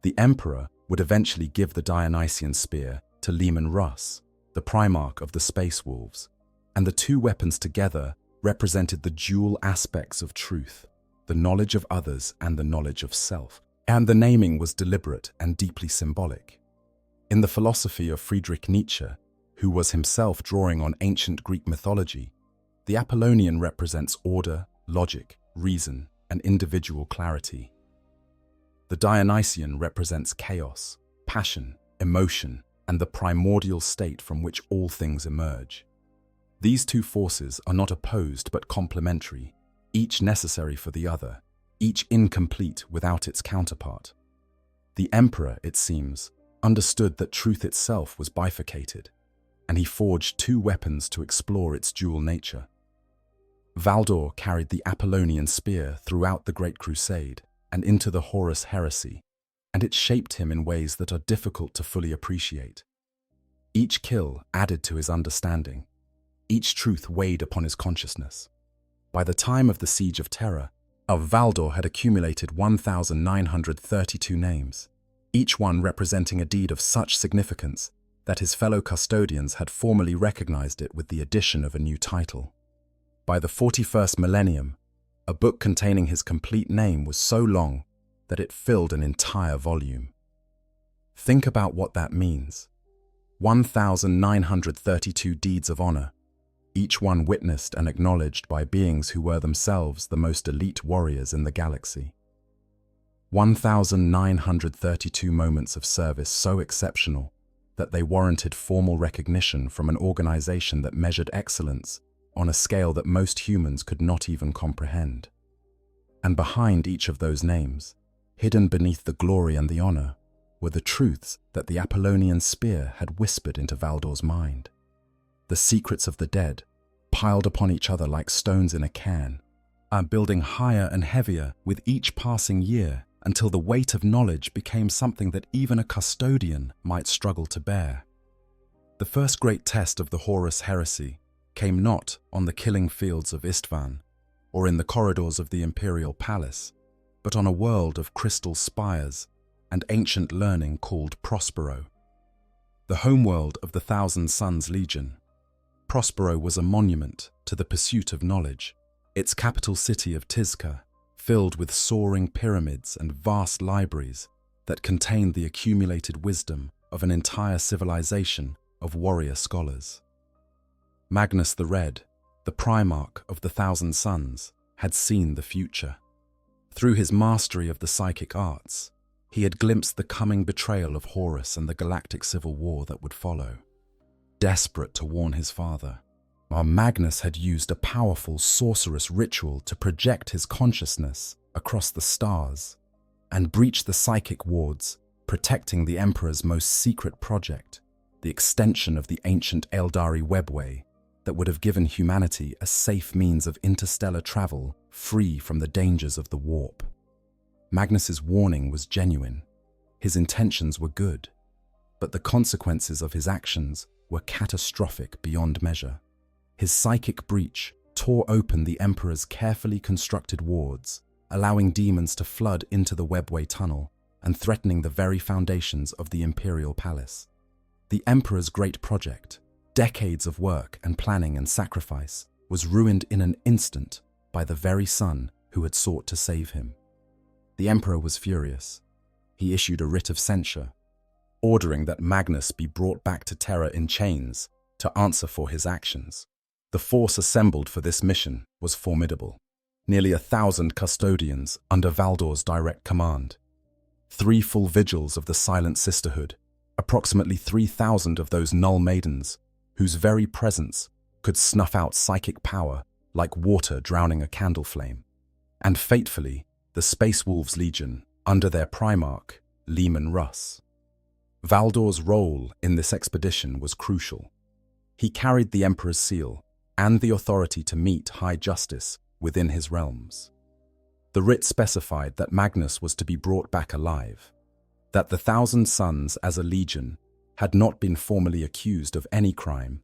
Speaker 2: The Emperor would eventually give the Dionysian spear to Leman Russ, the Primarch of the Space Wolves, and the two weapons together represented the dual aspects of truth, the knowledge of others and the knowledge of self. And the naming was deliberate and deeply symbolic. In the philosophy of Friedrich Nietzsche, who was himself drawing on ancient Greek mythology, the Apollonian represents order, logic, reason, and individual clarity. The Dionysian represents chaos, passion, emotion, and the primordial state from which all things emerge. These two forces are not opposed but complementary, each necessary for the other, each incomplete without its counterpart. The emperor, it seems, understood that truth itself was bifurcated, and he forged two weapons to explore its dual nature. Valdor carried the Apollonian spear throughout the Great Crusade and into the Horus heresy, and it shaped him in ways that are difficult to fully appreciate. Each kill added to his understanding. Each truth weighed upon his consciousness. By the time of the Siege of Terra, Valdor had accumulated 1,932 names, each one representing a deed of such significance that his fellow custodians had formally recognized it with the addition of a new title. By the 41st Millennium, a book containing his complete name was so long that it filled an entire volume. Think about what that means. 1,932 deeds of honor, each one witnessed and acknowledged by beings who were themselves the most elite warriors in the galaxy. 1,932 moments of service so exceptional that they warranted formal recognition from an organization that measured excellence on a scale that most humans could not even comprehend. And behind each of those names, hidden beneath the glory and the honor, were the truths that the Apollonian spear had whispered into Valdor's mind. The secrets of the dead, piled upon each other like stones in a cairn, are building higher and heavier with each passing year until the weight of knowledge became something that even a custodian might struggle to bear. The first great test of the Horus heresy came not on the killing fields of Istvan or in the corridors of the Imperial Palace, but on a world of crystal spires and ancient learning called Prospero, the homeworld of the Thousand Suns Legion. Prospero was a monument to the pursuit of knowledge, its capital city of Tizca, filled with soaring pyramids and vast libraries that contained the accumulated wisdom of an entire civilization of warrior scholars. Magnus the Red, the Primarch of the Thousand Suns, had seen the future. Through his mastery of the psychic arts, he had glimpsed the coming betrayal of Horus and the galactic civil war that would follow. Desperate to warn his father, Magnus had used a powerful sorcerous ritual to project his consciousness across the stars and breach the psychic wards, protecting the Emperor's most secret project, the extension of the ancient Eldari webway that would have given humanity a safe means of interstellar travel free from the dangers of the warp. Magnus's warning was genuine. His intentions were good, but the consequences of his actions were catastrophic beyond measure. His psychic breach tore open the Emperor's carefully constructed wards, allowing demons to flood into the webway tunnel and threatening the very foundations of the Imperial Palace. The Emperor's great project, decades of work and planning and sacrifice, was ruined in an instant by the very son who had sought to save him. The Emperor was furious. He issued a writ of censure, ordering that Magnus be brought back to Terra in chains to answer for his actions. The force assembled for this mission was formidable. Nearly 1,000 custodians under Valdor's direct command. 3 full vigils of the Silent Sisterhood, approximately 3,000 of those null maidens, whose very presence could snuff out psychic power like water drowning a candle flame. And fatefully, the Space Wolves Legion under their Primarch, Leman Russ. Valdor's role in this expedition was crucial. He carried the Emperor's seal and the authority to meet high justice within his realms. The writ specified that Magnus was to be brought back alive, that the Thousand Suns as a legion had not been formally accused of any crime,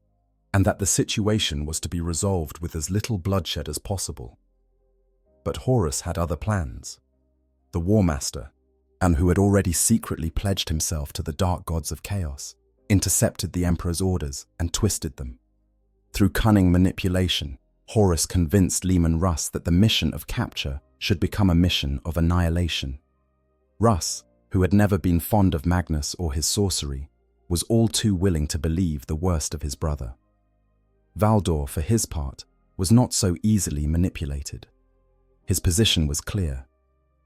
Speaker 2: and that the situation was to be resolved with as little bloodshed as possible. But Horus had other plans. The War Master, and who had already secretly pledged himself to the dark gods of chaos, intercepted the Emperor's orders and twisted them. Through cunning manipulation, Horus convinced Leman Russ that the mission of capture should become a mission of annihilation. Russ, who had never been fond of Magnus or his sorcery, was all too willing to believe the worst of his brother. Valdor, for his part, was not so easily manipulated. His position was clear.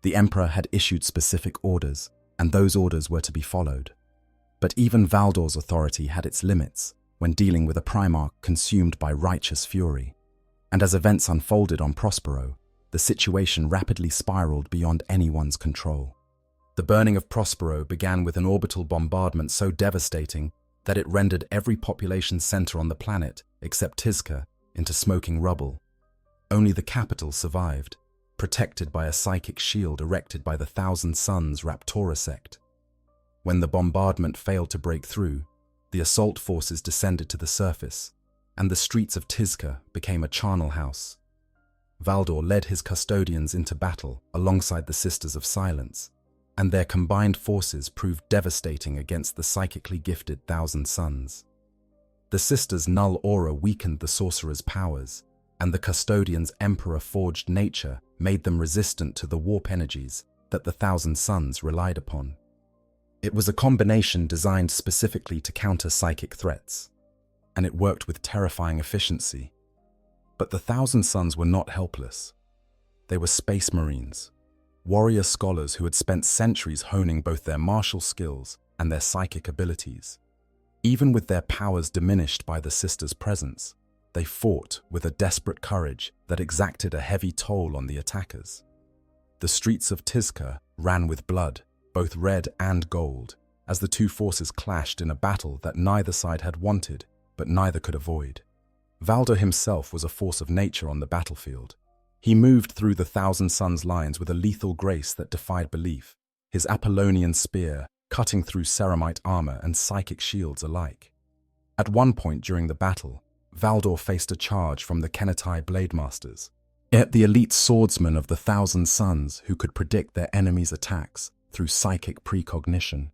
Speaker 2: The Emperor had issued specific orders, and those orders were to be followed. But even Valdor's authority had its limits when dealing with a Primarch consumed by righteous fury. And as events unfolded on Prospero, the situation rapidly spiraled beyond anyone's control. The burning of Prospero began with an orbital bombardment so devastating that it rendered every population center on the planet, except Tizca, into smoking rubble. Only the capital survived, protected by a psychic shield erected by the Thousand Suns Raptora sect. When the bombardment failed to break through, the assault forces descended to the surface, and the streets of Tizca became a charnel house. Valdor led his custodians into battle alongside the Sisters of Silence, and their combined forces proved devastating against the psychically gifted Thousand Suns. The Sisters' null aura weakened the sorcerer's powers, and the Custodian's Emperor-forged nature made them resistant to the warp energies that the Thousand Suns relied upon. It was a combination designed specifically to counter psychic threats, and it worked with terrifying efficiency. But the Thousand Suns were not helpless. They were Space Marines, warrior scholars who had spent centuries honing both their martial skills and their psychic abilities. Even with their powers diminished by the Sisters' presence, they fought with a desperate courage that exacted a heavy toll on the attackers. The streets of Tizca ran with blood, both red and gold, as the two forces clashed in a battle that neither side had wanted, but neither could avoid. Valdor himself was a force of nature on the battlefield. He moved through the Thousand Suns lines with a lethal grace that defied belief, his Apollonian spear cutting through ceramite armor and psychic shields alike. At one point during the battle, Valdor faced a charge from the Kennetai Blademasters, yet the elite swordsmen of the Thousand Suns who could predict their enemies' attacks through psychic precognition.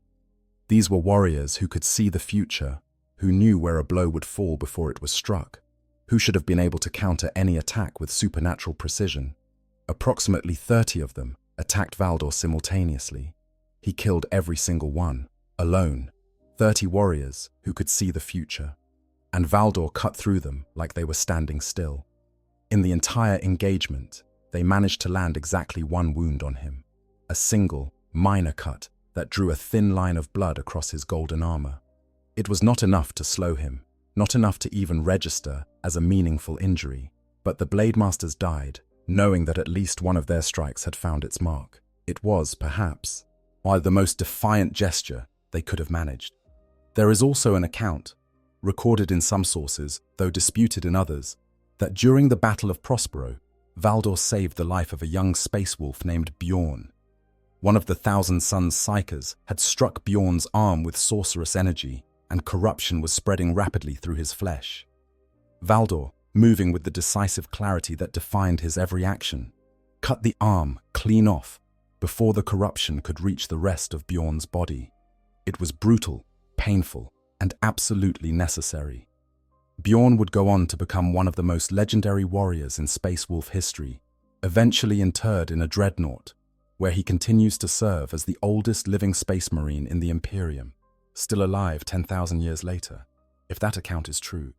Speaker 2: These were warriors who could see the future, who knew where a blow would fall before it was struck, who should have been able to counter any attack with supernatural precision. Approximately 30 of them attacked Valdor simultaneously. He killed every single one, alone, 30 warriors who could see the future. And Valdor cut through them like they were standing still. In the entire engagement, they managed to land exactly one wound on him, a single, minor cut that drew a thin line of blood across his golden armor. It was not enough to slow him, not enough to even register as a meaningful injury, but the Blademasters died, knowing that at least one of their strikes had found its mark. It was, perhaps, the most defiant gesture they could have managed. There is also an account, recorded in some sources, though disputed in others, that during the Battle of Prospero, Valdor saved the life of a young space wolf named Bjorn. One of the Thousand Suns psychers had struck Bjorn's arm with sorcerous energy, and corruption was spreading rapidly through his flesh. Valdor, moving with the decisive clarity that defined his every action, cut the arm clean off before the corruption could reach the rest of Bjorn's body. It was brutal, painful, and absolutely necessary. Bjorn would go on to become one of the most legendary warriors in Space Wolf history, eventually interred in a dreadnought, where he continues to serve as the oldest living Space Marine in the Imperium, still alive 10,000 years later, if that account is true.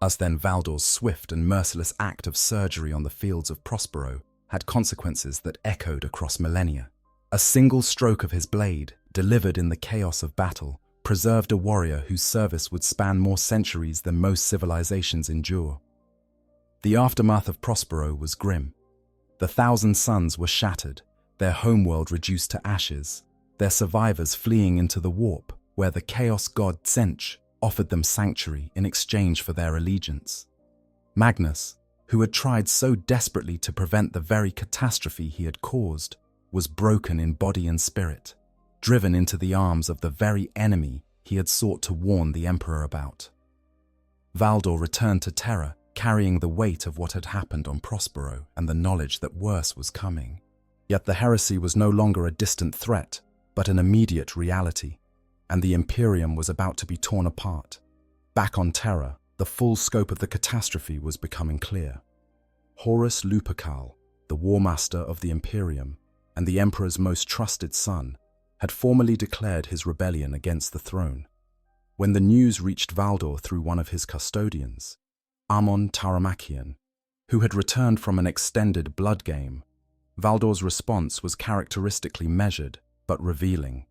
Speaker 2: As then Valdor's swift and merciless act of surgery on the fields of Prospero had consequences that echoed across millennia. A single stroke of his blade, delivered in the chaos of battle, preserved a warrior whose service would span more centuries than most civilizations endure. The aftermath of Prospero was grim. The Thousand Suns were shattered, their homeworld reduced to ashes, their survivors fleeing into the warp, where the chaos god Tzench offered them sanctuary in exchange for their allegiance. Magnus, who had tried so desperately to prevent the very catastrophe he had caused, was broken in body and spirit, driven into the arms of the very enemy he had sought to warn the Emperor about. Valdor returned to Terra, carrying the weight of what had happened on Prospero and the knowledge that worse was coming. Yet the heresy was no longer a distant threat, but an immediate reality, and the Imperium was about to be torn apart. Back on Terra, the full scope of the catastrophe was becoming clear. Horus Lupercal, the War Master of the Imperium, and the Emperor's most trusted son, had formally declared his rebellion against the throne. When the news reached Valdor through one of his custodians, Amon Tauramachian, who had returned from an extended blood game, Valdor's response was characteristically measured but revealing.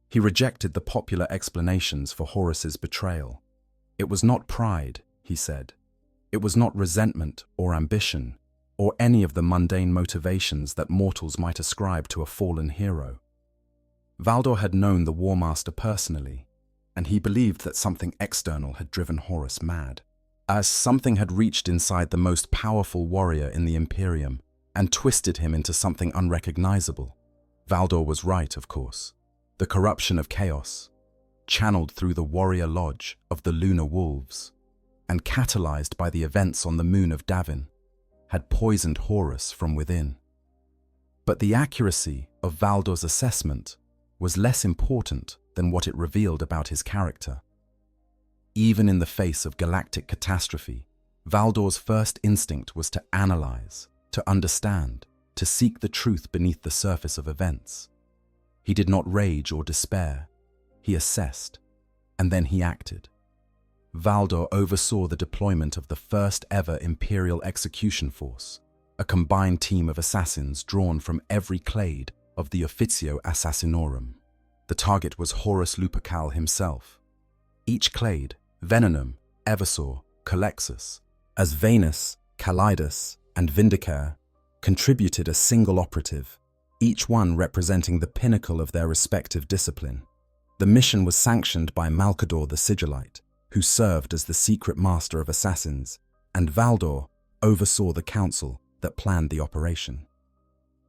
Speaker 2: He rejected the popular explanations for Horus's betrayal. It was not pride, he said. It was not resentment or ambition, or any of the mundane motivations that mortals might ascribe to a fallen hero. Valdor had known the War Master personally, and he believed that something external had driven Horus mad. As something had reached inside the most powerful warrior in the Imperium and twisted him into something unrecognizable. Valdor was right, of course. The corruption of chaos, channeled through the warrior lodge of the Lunar Wolves, and catalyzed by the events on the moon of Davin, had poisoned Horus from within. But the accuracy of Valdor's assessment was less important than what it revealed about his character. Even in the face of galactic catastrophe, Valdor's first instinct was to analyze, to understand, to seek the truth beneath the surface of events. He did not rage or despair. He assessed, and then he acted. Valdor oversaw the deployment of the first ever Imperial execution force, a combined team of assassins drawn from every clade of the Officio Assassinorum. The target was Horus Lupercal himself. Each clade, Venenum, Eversor, Colexus, as Venus, Calidus, and Vindicare, contributed a single operative, each one representing the pinnacle of their respective discipline. The mission was sanctioned by Malcador the Sigillite, who served as the secret master of assassins, and Valdor oversaw the council that planned the operation.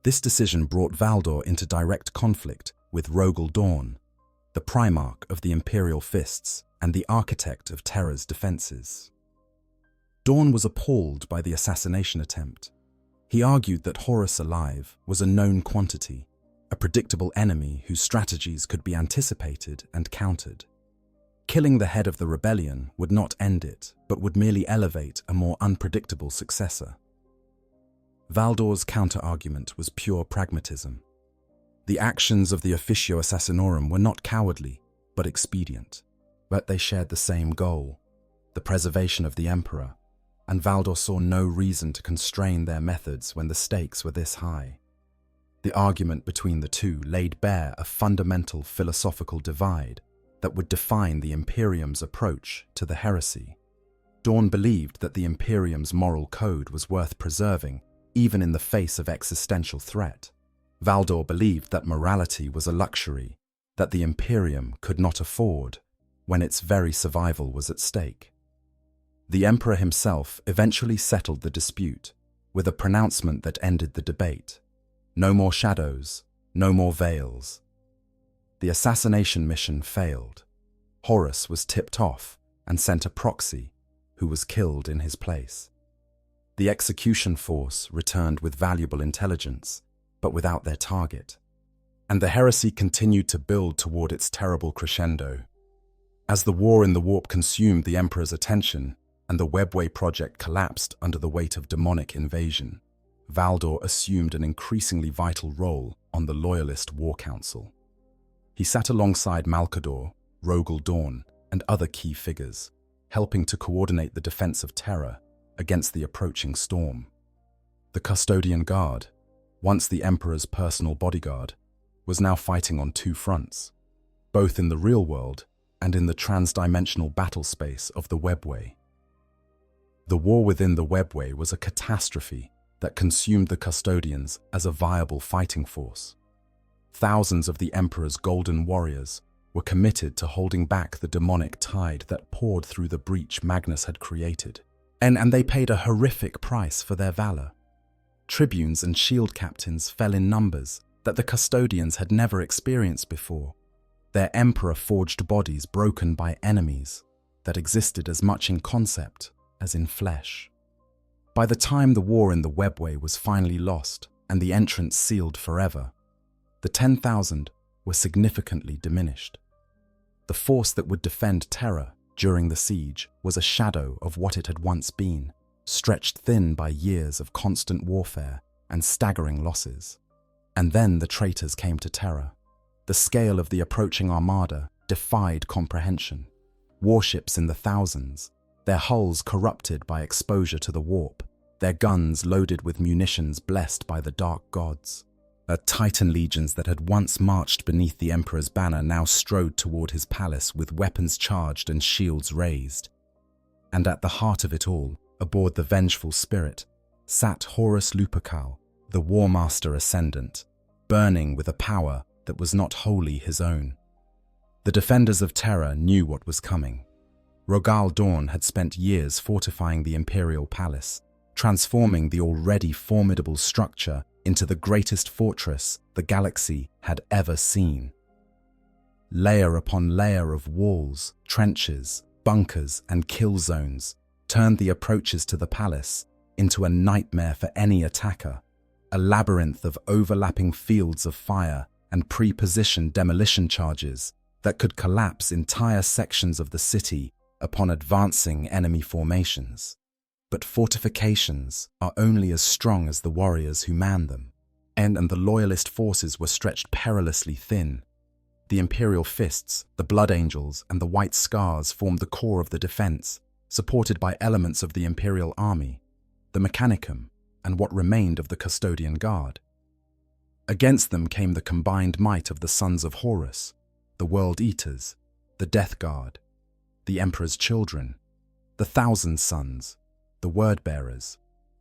Speaker 2: This decision brought Valdor into direct conflict with Rogel Dawn, the Primarch of the Imperial Fists and the architect of Terra's defenses. Dawn was appalled by the assassination attempt. He argued that Horus alive was a known quantity, a predictable enemy whose strategies could be anticipated and countered. Killing the head of the rebellion would not end it, but would merely elevate a more unpredictable successor. Valdor's counter-argument was pure pragmatism. The actions of the Officio Assassinorum were not cowardly, but expedient. But they shared the same goal, the preservation of the Emperor, and Valdor saw no reason to constrain their methods when the stakes were this high. The argument between the two laid bare a fundamental philosophical divide that would define the Imperium's approach to the heresy. Dawn believed that the Imperium's moral code was worth preserving, even in the face of existential threat. Valdor believed that morality was a luxury that the Imperium could not afford when its very survival was at stake. The Emperor himself eventually settled the dispute with a pronouncement that ended the debate. No more shadows, no more veils. The assassination mission failed. Horus was tipped off and sent a proxy, who was killed in his place. The execution force returned with valuable intelligence, but without their target. And the heresy continued to build toward its terrible crescendo. As the war in the warp consumed the Emperor's attention and the Webway project collapsed under the weight of demonic invasion, Valdor assumed an increasingly vital role on the Loyalist War Council. He sat alongside Malcador, Rogel Dawn, and other key figures, helping to coordinate the defense of Terra against the approaching storm. The Custodian Guard, once the Emperor's personal bodyguard, was now fighting on two fronts, both in the real world and in the transdimensional battle space of the Webway. The war within the Webway was a catastrophe that consumed the Custodians as a viable fighting force. Thousands of the Emperor's golden warriors were committed to holding back the demonic tide that poured through the breach Magnus had created, and they paid a horrific price for their valor. Tribunes and shield captains fell in numbers that the Custodians had never experienced before, their Emperor-forged bodies broken by enemies that existed as much in concept as in flesh. By the time the war in the Webway was finally lost and the entrance sealed forever, the 10,000 were significantly diminished. The force that would defend Terra during the siege was a shadow of what it had once been, stretched thin by years of constant warfare and staggering losses. And then the traitors came to Terra. The scale of the approaching armada defied comprehension. Warships in the thousands, their hulls corrupted by exposure to the warp, their guns loaded with munitions blessed by the dark gods. Titan legions that had once marched beneath the Emperor's banner now strode toward his palace with weapons charged and shields raised. And at the heart of it all, aboard the Vengeful spirit, sat Horus Lupercal, the War Master Ascendant, burning with a power that was not wholly his own. The defenders of Terra knew what was coming. Rogal Dorn had spent years fortifying the Imperial Palace, transforming the already formidable structure into the greatest fortress the galaxy had ever seen. Layer upon layer of walls, trenches, bunkers, and kill zones turned the approaches to the palace into a nightmare for any attacker, a labyrinth of overlapping fields of fire and pre-positioned demolition charges that could collapse entire sections of the city upon advancing enemy formations. But fortifications are only as strong as the warriors who man them, and the loyalist forces were stretched perilously thin. The Imperial Fists, the Blood Angels, and the White Scars formed the core of the defense, supported by elements of the Imperial Army, the Mechanicum, and what remained of the Custodian Guard. Against them came the combined might of the Sons of Horus, the World Eaters, the Death Guard, the Emperor's Children, the Thousand Sons, the Word-Bearers,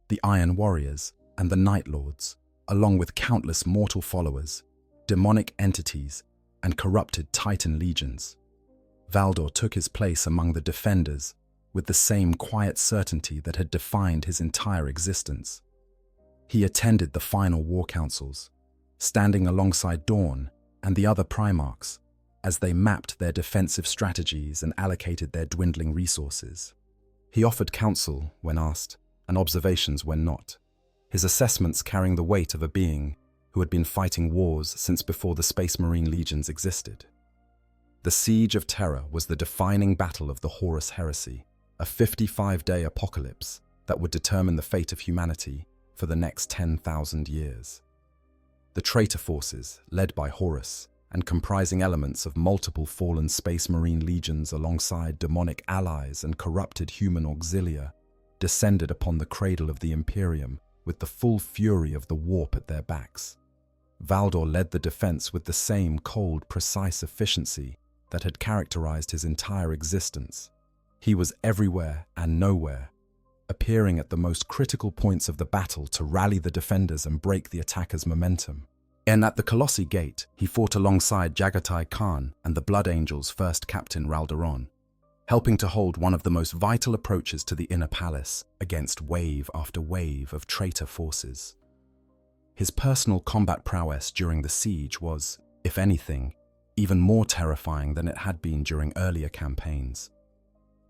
Speaker 2: the Iron Warriors, and the Night Lords, along with countless mortal followers, demonic entities, and corrupted Titan legions. Valdor took his place among the defenders with the same quiet certainty that had defined his entire existence. He attended the final war councils, standing alongside Dawn and the other Primarchs as they mapped their defensive strategies and allocated their dwindling resources. He offered counsel when asked, and observations when not, his assessments carrying the weight of a being who had been fighting wars since before the Space Marine legions existed. The Siege of Terra was the defining battle of the Horus heresy, a 55-day apocalypse that would determine the fate of humanity for the next 10,000 years. The traitor forces, led by Horus, and comprising elements of multiple fallen Space Marine legions alongside demonic allies and corrupted human auxilia, descended upon the cradle of the Imperium with the full fury of the warp at their backs. Valdor led the defense with the same cold, precise efficiency that had characterized his entire existence. He was everywhere and nowhere, appearing at the most critical points of the battle to rally the defenders and break the attackers' momentum. And at the Colossi Gate, he fought alongside Jagatai Khan and the Blood Angels' first captain Raldoron, helping to hold one of the most vital approaches to the inner palace against wave after wave of traitor forces. His personal combat prowess during the siege was, if anything, even more terrifying than it had been during earlier campaigns.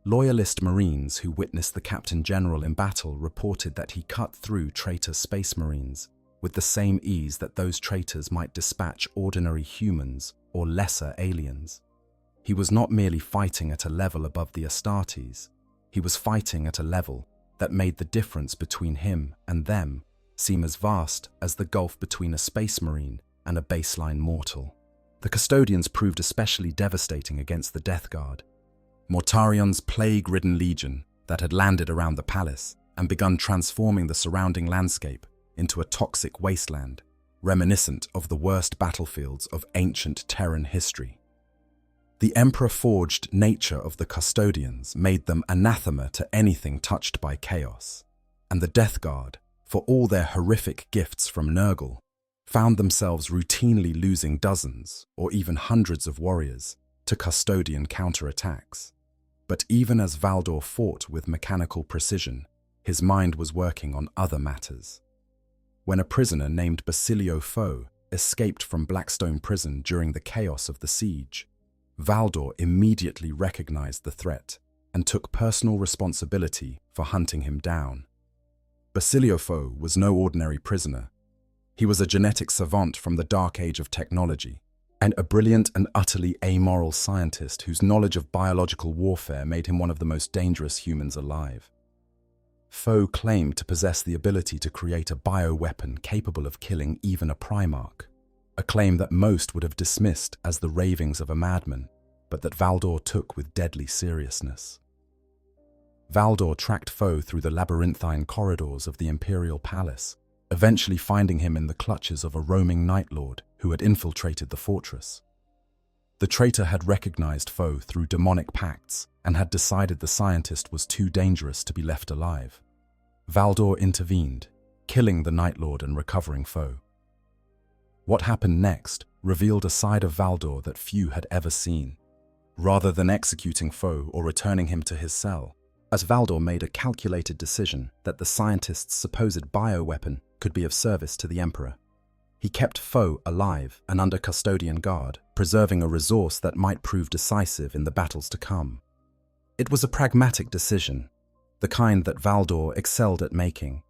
Speaker 2: Loyalist Marines who witnessed the Captain General in battle reported that he cut through traitor Space Marines with the same ease that those traitors might dispatch ordinary humans or lesser aliens. He was not merely fighting at a level above the Astartes, he was fighting at a level that made the difference between him and them seem as vast as the gulf between a Space Marine and a baseline mortal. The Custodians proved especially devastating against the Death Guard, Mortarion's plague-ridden legion that had landed around the palace and begun transforming the surrounding landscape into a toxic wasteland, reminiscent of the worst battlefields of ancient Terran history. The Emperor-forged nature of the Custodians made them anathema to anything touched by chaos, and the Death Guard, for all their horrific gifts from Nurgle, found themselves routinely losing dozens or even hundreds of warriors to Custodian counterattacks. But even as Valdor fought with mechanical precision, his mind was working on other matters. When a prisoner named Basilio Foe escaped from Blackstone Prison during the chaos of the siege, Valdor immediately recognized the threat and took personal responsibility for hunting him down. Basilio Foe was no ordinary prisoner. He was a genetic savant from the dark age of technology, and a brilliant and utterly amoral scientist whose knowledge of biological warfare made him one of the most dangerous humans alive. Foe claimed to possess the ability to create a bioweapon capable of killing even a Primarch, a claim that most would have dismissed as the ravings of a madman, but that Valdor took with deadly seriousness. Valdor tracked Foe through the labyrinthine corridors of the Imperial Palace, eventually finding him in the clutches of a roaming Night Lord who had infiltrated the fortress. The traitor had recognized Foe through demonic pacts and had decided the scientist was too dangerous to be left alive. Valdor intervened, killing the Night Lord and recovering Foe. What happened next revealed a side of Valdor that few had ever seen. Rather than executing Foe or returning him to his cell, as Valdor made a calculated decision that the scientist's supposed bioweapon could be of service to the Emperor. He kept Foe alive and under Custodian guard, preserving a resource that might prove decisive in the battles to come. It was a pragmatic decision, the kind that Valdor excelled at making,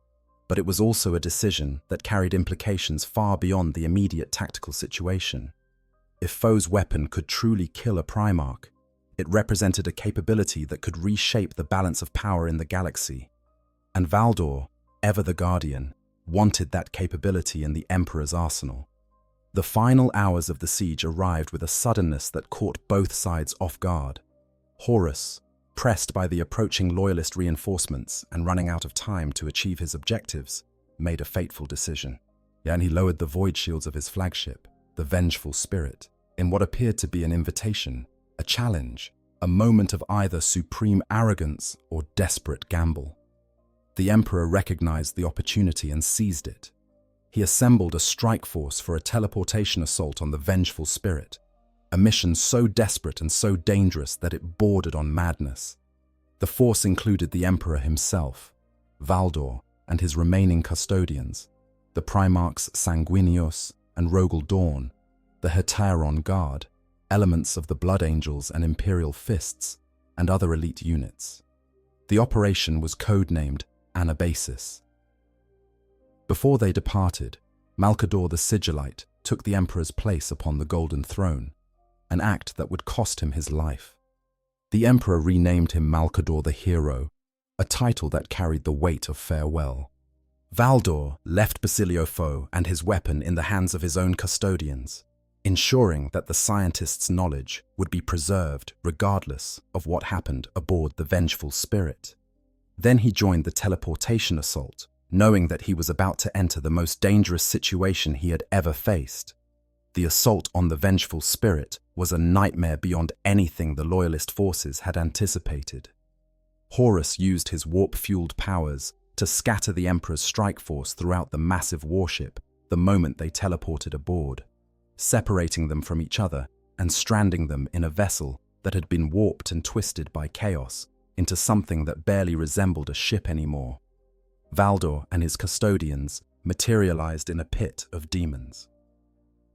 Speaker 2: but it was also a decision that carried implications far beyond the immediate tactical situation. If Foe's weapon could truly kill a Primarch, it represented a capability that could reshape the balance of power in the galaxy. And Valdor, ever the Guardian, wanted that capability in the Emperor's arsenal. The final hours of the siege arrived with a suddenness that caught both sides off guard. Horus, pressed by the approaching loyalist reinforcements and running out of time to achieve his objectives, made a fateful decision. And he lowered the void shields of his flagship, the Vengeful Spirit, in what appeared to be an invitation, a challenge, a moment of either supreme arrogance or desperate gamble. The Emperor recognized the opportunity and seized it. He assembled a strike force for a teleportation assault on the Vengeful Spirit, a mission so desperate and so dangerous that it bordered on madness. The force included the Emperor himself, Valdor, and his remaining custodians, the Primarchs Sanguinius and Rogel Dawn, the Heteron Guard, elements of the Blood Angels and Imperial Fists, and other elite units. The operation was codenamed Anabasis. Before they departed, Malcador the Sigillite took the Emperor's place upon the Golden Throne, an act that would cost him his life. The Emperor renamed him Malcador the Hero, a title that carried the weight of farewell. Valdor left Basilio Foe and his weapon in the hands of his own custodians, ensuring that the scientist's knowledge would be preserved regardless of what happened aboard the Vengeful Spirit. Then he joined the teleportation assault, knowing that he was about to enter the most dangerous situation he had ever faced. The assault on the Vengeful Spirit was a nightmare beyond anything the Loyalist forces had anticipated. Horus used his warp-fueled powers to scatter the Emperor's strike force throughout the massive warship the moment they teleported aboard, separating them from each other and stranding them in a vessel that had been warped and twisted by chaos into something that barely resembled a ship anymore. Valdor and his custodians materialized in a pit of demons.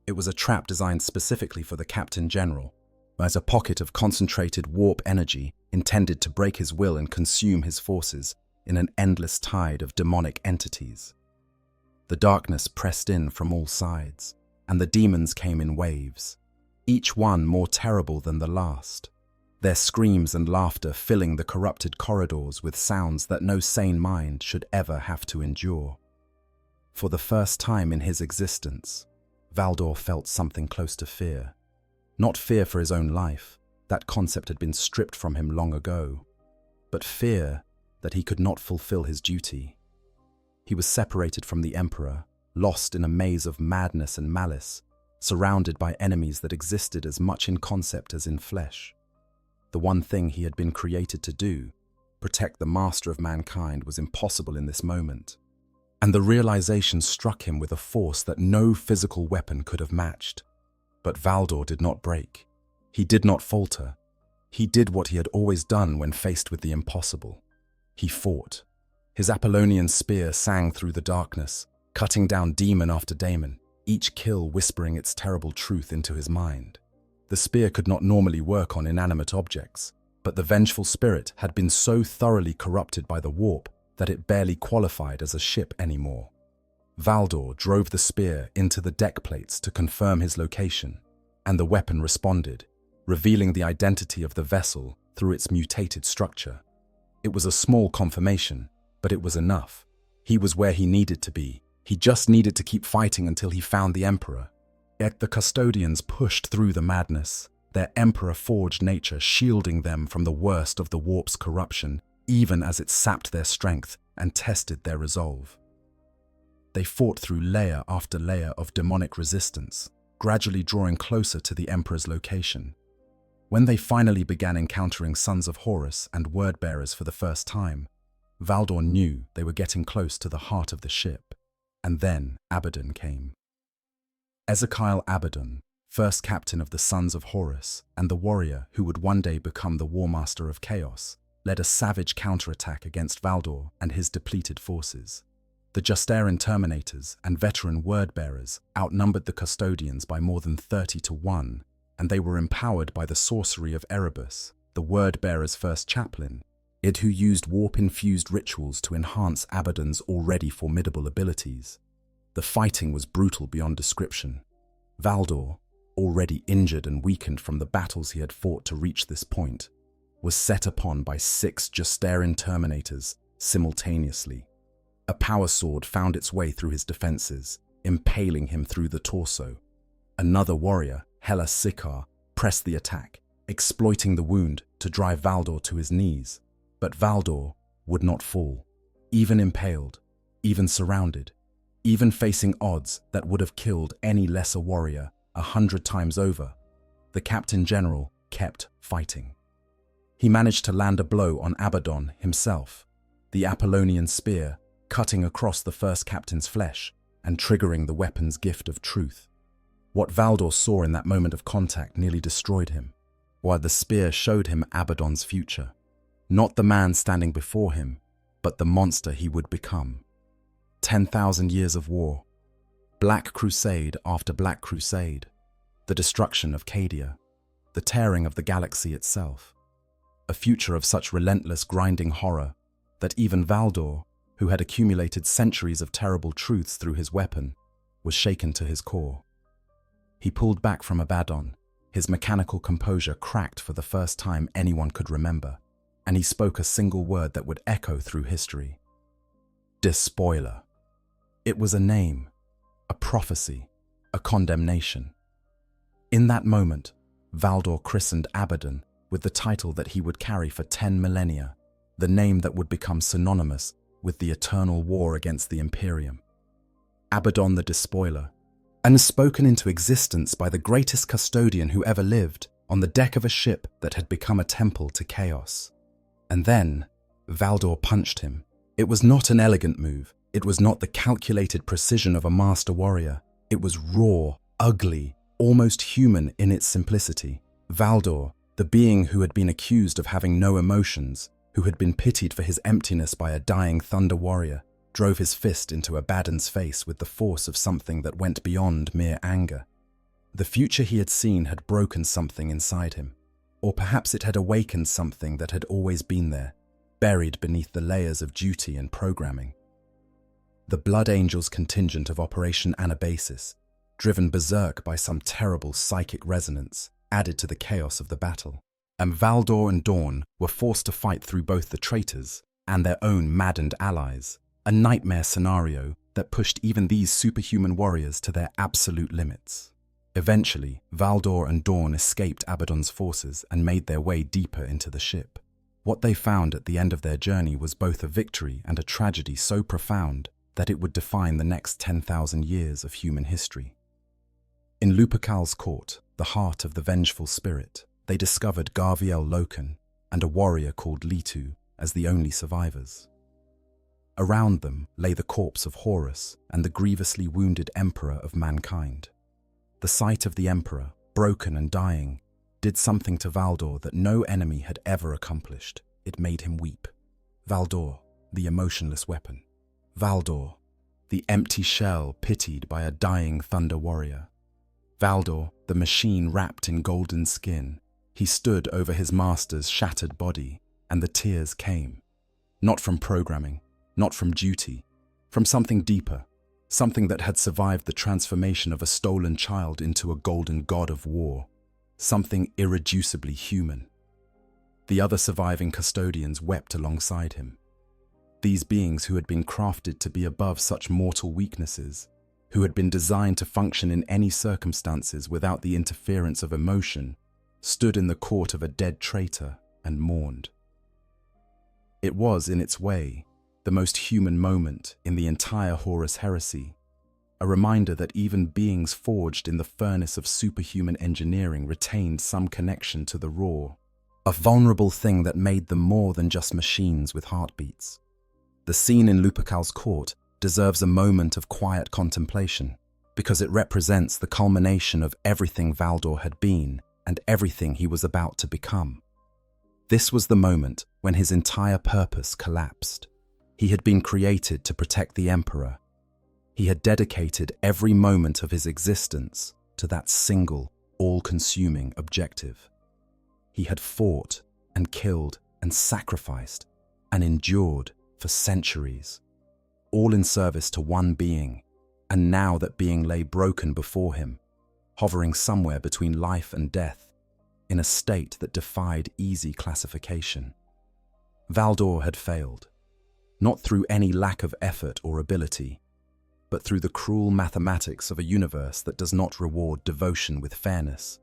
Speaker 2: It was a trap designed specifically for the Captain General, as a pocket of concentrated warp energy intended to break his will and consume his forces in an endless tide of demonic entities. The darkness pressed in from all sides, and the demons came in waves, each one more terrible than the last, their screams and laughter filling the corrupted corridors with sounds that no sane mind should ever have to endure. For the first time in his existence, Valdor felt something close to fear. Not fear for his own life, that concept had been stripped from him long ago, but fear that he could not fulfill his duty. He was separated from the Emperor, lost in a maze of madness and malice, surrounded by enemies that existed as much in concept as in flesh. The one thing he had been created to do, protect the master of mankind, was impossible in this moment. And the realization struck him with a force that no physical weapon could have matched. But Valdor did not break. He did not falter. He did what he had always done when faced with the impossible. He fought. His Apollonian spear sang through the darkness, cutting down demon after demon, each kill whispering its terrible truth into his mind. The spear could not normally work on inanimate objects, but the Vengeful Spirit had been so thoroughly corrupted by the warp that it barely qualified as a ship anymore. Valdor drove the spear into the deck plates to confirm his location, and the weapon responded, revealing the identity of the vessel through its mutated structure. It was a small confirmation, but it was enough. He was where he needed to be. He just needed to keep fighting until he found the Emperor. Yet the custodians pushed through the madness, their Emperor-forged nature shielding them from the worst of the warp's corruption even as it sapped their strength and tested their resolve. They fought through layer after layer of demonic resistance, gradually drawing closer to the Emperor's location. When they finally began encountering Sons of Horus and Word-bearers for the first time, Valdor knew they were getting close to the heart of the ship. And then Abaddon came. Ezekiel Abaddon, first captain of the Sons of Horus and the warrior who would one day become the War Master of Chaos, led a savage counterattack against Valdor and his depleted forces. The Justarian Terminators and veteran Word-bearers outnumbered the Custodians by more than 30 to 1, and they were empowered by the sorcery of Erebus, the Word-bearer's first chaplain, it who used warp-infused rituals to enhance Abaddon's already formidable abilities. The fighting was brutal beyond description. Valdor, already injured and weakened from the battles he had fought to reach this point, was set upon by 6 Justarian Terminators simultaneously. A power sword found its way through his defenses, impaling him through the torso. Another warrior, Hela Sikar, pressed the attack, exploiting the wound to drive Valdor to his knees. But Valdor would not fall, even impaled, even surrounded, even facing odds that would have killed any lesser warrior 100 times over. The Captain General kept fighting. He managed to land a blow on Abaddon himself, the Apollonian spear cutting across the first captain's flesh and triggering the weapon's gift of truth. What Valdor saw in that moment of contact nearly destroyed him, while the spear showed him Abaddon's future. Not the man standing before him, but the monster he would become. 10,000 years of war, Black Crusade after Black Crusade, the destruction of Cadia, the tearing of the galaxy itself. A future of such relentless grinding horror that even Valdor, who had accumulated centuries of terrible truths through his weapon, was shaken to his core. He pulled back from Abaddon, his mechanical composure cracked for the first time anyone could remember, and he spoke a single word that would echo through history. Despoiler. It was a name, a prophecy, a condemnation. In that moment, Valdor christened Abaddon with the title that he would carry for 10 millennia, the name that would become synonymous with the eternal war against the Imperium. Abaddon the Despoiler, and spoken into existence by the greatest custodian who ever lived on the deck of a ship that had become a temple to chaos. And then, Valdor punched him. It was not an elegant move. It was not the calculated precision of a master warrior. It was raw, ugly, almost human in its simplicity. Valdor, the being who had been accused of having no emotions, who had been pitied for his emptiness by a dying thunder warrior, drove his fist into Abaddon's face with the force of something that went beyond mere anger. The future he had seen had broken something inside him, or perhaps it had awakened something that had always been there, buried beneath the layers of duty and programming. The Blood Angels contingent of Operation Anabasis, driven berserk by some terrible psychic resonance, added to the chaos of the battle, and Valdor and Dawn were forced to fight through both the traitors and their own maddened allies, a nightmare scenario that pushed even these superhuman warriors to their absolute limits. Eventually, Valdor and Dawn escaped Abaddon's forces and made their way deeper into the ship. What they found at the end of their journey was both a victory and a tragedy so profound that it would define the next 10,000 years of human history. In Lupercal's court, the heart of the vengeful spirit, they discovered Garviel Loken and a warrior called Litu as the only survivors. Around them lay the corpse of Horus and the grievously wounded emperor of mankind. The sight of the emperor, broken and dying, did something to Valdor that no enemy had ever accomplished. It made him weep. Valdor, the emotionless weapon. Valdor, the empty shell pitied by a dying thunder warrior. Valdor, the machine wrapped in golden skin. He stood over his master's shattered body, and the tears came. Not from programming, not from duty, from something deeper, something that had survived the transformation of a stolen child into a golden god of war, something irreducibly human. The other surviving custodians wept alongside him. These beings who had been crafted to be above such mortal weaknesses, who had been designed to function in any circumstances without the interference of emotion, stood in the court of a dead traitor and mourned. It was, in its way, the most human moment in the entire Horus heresy, a reminder that even beings forged in the furnace of superhuman engineering retained some connection to the raw, a vulnerable thing that made them more than just machines with heartbeats. The scene in Lupercal's court deserves a moment of quiet contemplation, because it represents the culmination of everything Valdor had been and everything he was about to become. This was the moment when his entire purpose collapsed. He had been created to protect the Emperor. He had dedicated every moment of his existence to that single, all-consuming objective. He had fought and killed and sacrificed and endured for centuries, all in service to one being, and now that being lay broken before him, hovering somewhere between life and death, in a state that defied easy classification. Valdor had failed, not through any lack of effort or ability, but through the cruel mathematics of a universe that does not reward devotion with fairness.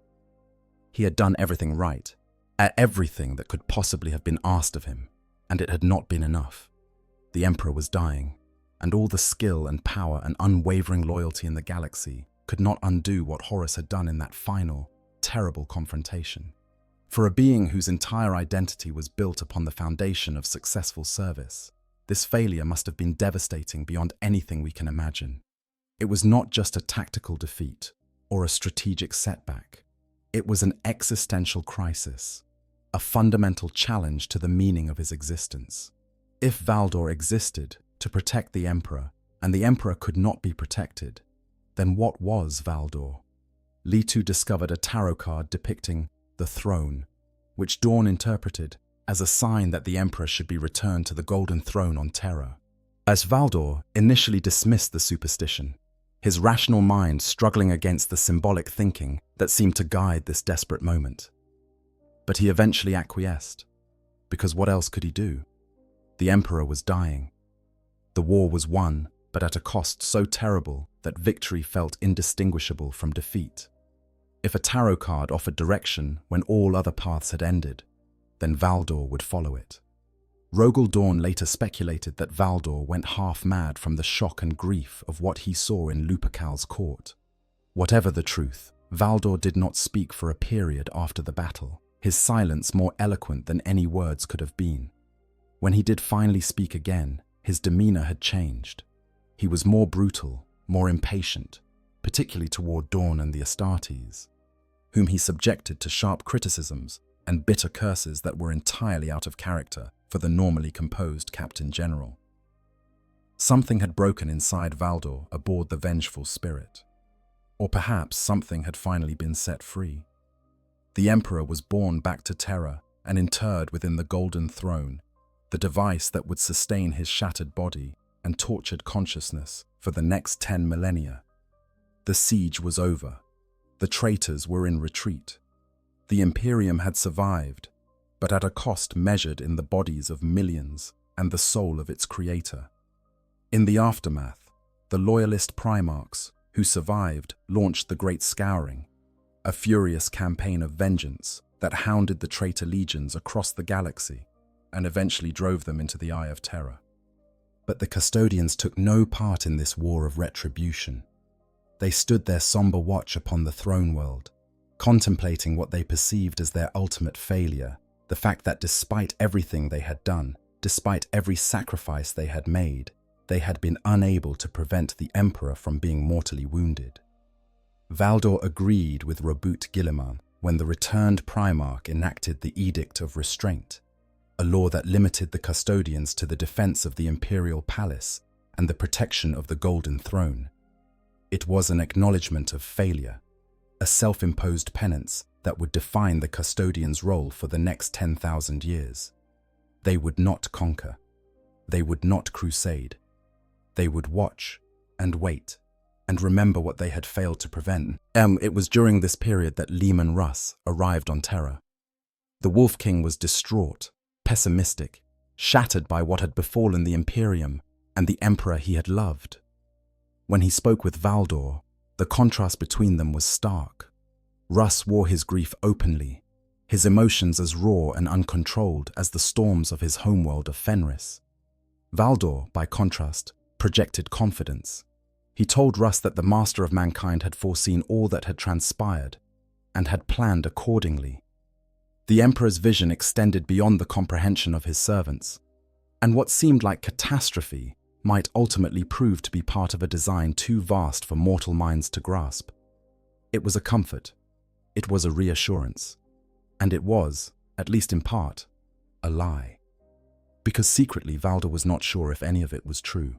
Speaker 2: He had done everything right, at everything that could possibly have been asked of him, and it had not been enough. The Emperor was dying, and all the skill and power and unwavering loyalty in the galaxy could not undo what Horus had done in that final, terrible confrontation. For a being whose entire identity was built upon the foundation of successful service, this failure must have been devastating beyond anything we can imagine. It was not just a tactical defeat or a strategic setback. It was an existential crisis, a fundamental challenge to the meaning of his existence. If Valdor existed to protect the Emperor, and the Emperor could not be protected, then what was Valdor? Litu discovered a tarot card depicting the throne, which Dawn interpreted as a sign that the Emperor should be returned to the Golden Throne on Terra. As Valdor initially dismissed the superstition, his rational mind struggling against the symbolic thinking that seemed to guide this desperate moment. But he eventually acquiesced, because what else could he do? The Emperor was dying. The war was won, but at a cost so terrible that victory felt indistinguishable from defeat. If a tarot card offered direction when all other paths had ended, then Valdor would follow it. Rogel Dawn later speculated that Valdor went half mad from the shock and grief of what he saw in Lupercal's court. Whatever the truth, Valdor did not speak for a period after the battle, his silence more eloquent than any words could have been. When he did finally speak again, his demeanor had changed. He was more brutal, more impatient, particularly toward Dawn and the Astartes, whom he subjected to sharp criticisms and bitter curses that were entirely out of character for the normally composed Captain General. Something had broken inside Valdor aboard the Vengeful spirit. Or perhaps something had finally been set free. The Emperor was borne back to Terra and interred within the Golden Throne, the device that would sustain his shattered body and tortured consciousness for the next 10 millennia. The siege was over. The traitors were in retreat. The Imperium had survived, but at a cost measured in the bodies of millions and the soul of its creator. In the aftermath, the loyalist Primarchs who survived launched the Great Scouring, a furious campaign of vengeance that hounded the traitor legions across the galaxy and eventually drove them into the Eye of Terror. But the Custodians took no part in this war of retribution. They stood their somber watch upon the throne world, contemplating what they perceived as their ultimate failure, the fact that despite everything they had done, despite every sacrifice they had made, they had been unable to prevent the Emperor from being mortally wounded. Valdor agreed with Robut Guilliman when the returned Primarch enacted the Edict of Restraint, a law that limited the Custodians to the defense of the Imperial Palace and the protection of the Golden Throne. It was an acknowledgement of failure, a self-imposed penance that would define the Custodians' role for the next 10,000 years. They would not conquer. They would not crusade. They would watch and wait and remember what they had failed to prevent. It was during this period that Leman Russ arrived on Terra. The Wolf King was distraught, pessimistic, shattered by what had befallen the Imperium and the Emperor he had loved. When he spoke with Valdor, the contrast between them was stark. Russ wore his grief openly, his emotions as raw and uncontrolled as the storms of his homeworld of Fenris. Valdor, by contrast, projected confidence. He told Russ that the master of mankind had foreseen all that had transpired and had planned accordingly. The Emperor's vision extended beyond the comprehension of his servants, and what seemed like catastrophe might ultimately prove to be part of a design too vast for mortal minds to grasp. It was a comfort, it was a reassurance, and it was, at least in part, a lie. Because secretly Valdor was not sure if any of it was true.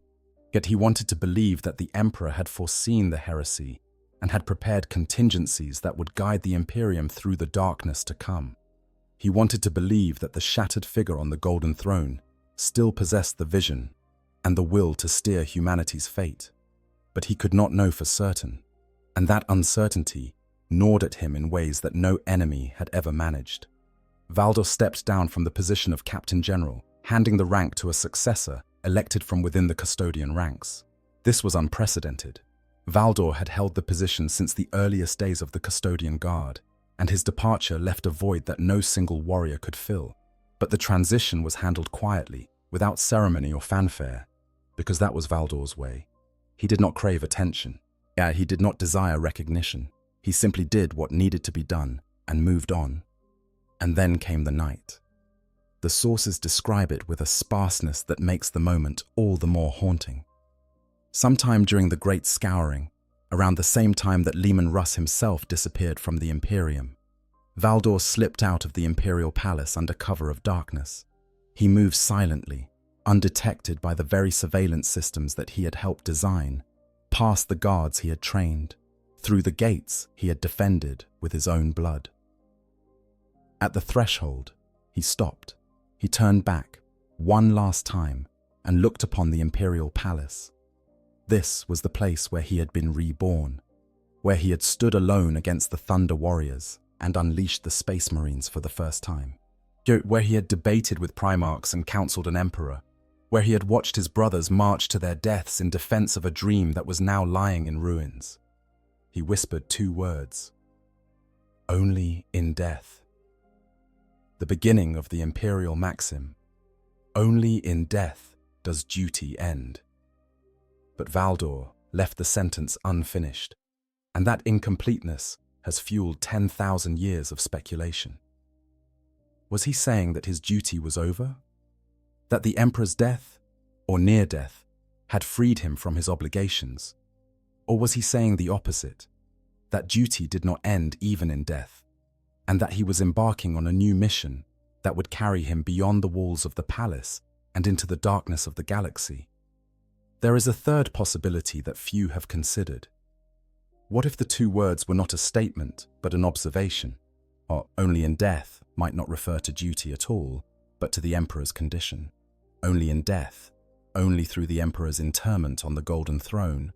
Speaker 2: Yet he wanted to believe that the Emperor had foreseen the heresy and had prepared contingencies that would guide the Imperium through the darkness to come. He wanted to believe that the shattered figure on the Golden Throne still possessed the vision and the will to steer humanity's fate. But he could not know for certain, and that uncertainty gnawed at him in ways that no enemy had ever managed. Valdor stepped down from the position of Captain General, handing the rank to a successor elected from within the Custodian ranks. This was unprecedented. Valdor had held the position since the earliest days of the Custodian Guard, and his departure left a void that no single warrior could fill. But the transition was handled quietly, without ceremony or fanfare, because that was Valdor's way. He did not crave attention. He did not desire recognition. He simply did what needed to be done and moved on. And then came the night. The sources describe it with a sparseness that makes the moment all the more haunting. Sometime during the Great Scouring, around the same time that Leman Russ himself disappeared from the Imperium, Valdor slipped out of the Imperial Palace under cover of darkness. He moved silently, undetected by the very surveillance systems that he had helped design, past the guards he had trained, through the gates he had defended with his own blood. At the threshold, he stopped. He turned back, one last time, and looked upon the Imperial Palace. This was the place where he had been reborn, where he had stood alone against the Thunder Warriors and unleashed the Space Marines for the first time, where he had debated with Primarchs and counseled an Emperor, where he had watched his brothers march to their deaths in defense of a dream that was now lying in ruins. He whispered 2 words: "Only in death." The beginning of the imperial maxim, "Only in death does duty end." But Valdor left the sentence unfinished, and that incompleteness has fueled 10,000 years of speculation. Was he saying that his duty was over? That the Emperor's death, or near death, had freed him from his obligations? Or was he saying the opposite, that duty did not end even in death, and that he was embarking on a new mission that would carry him beyond the walls of the palace and into the darkness of the galaxy? There is a third possibility that few have considered. What if the 2 words were not a statement, but an observation? Or only in death might not refer to duty at all, but to the Emperor's condition. Only in death, only through the Emperor's interment on the Golden Throne,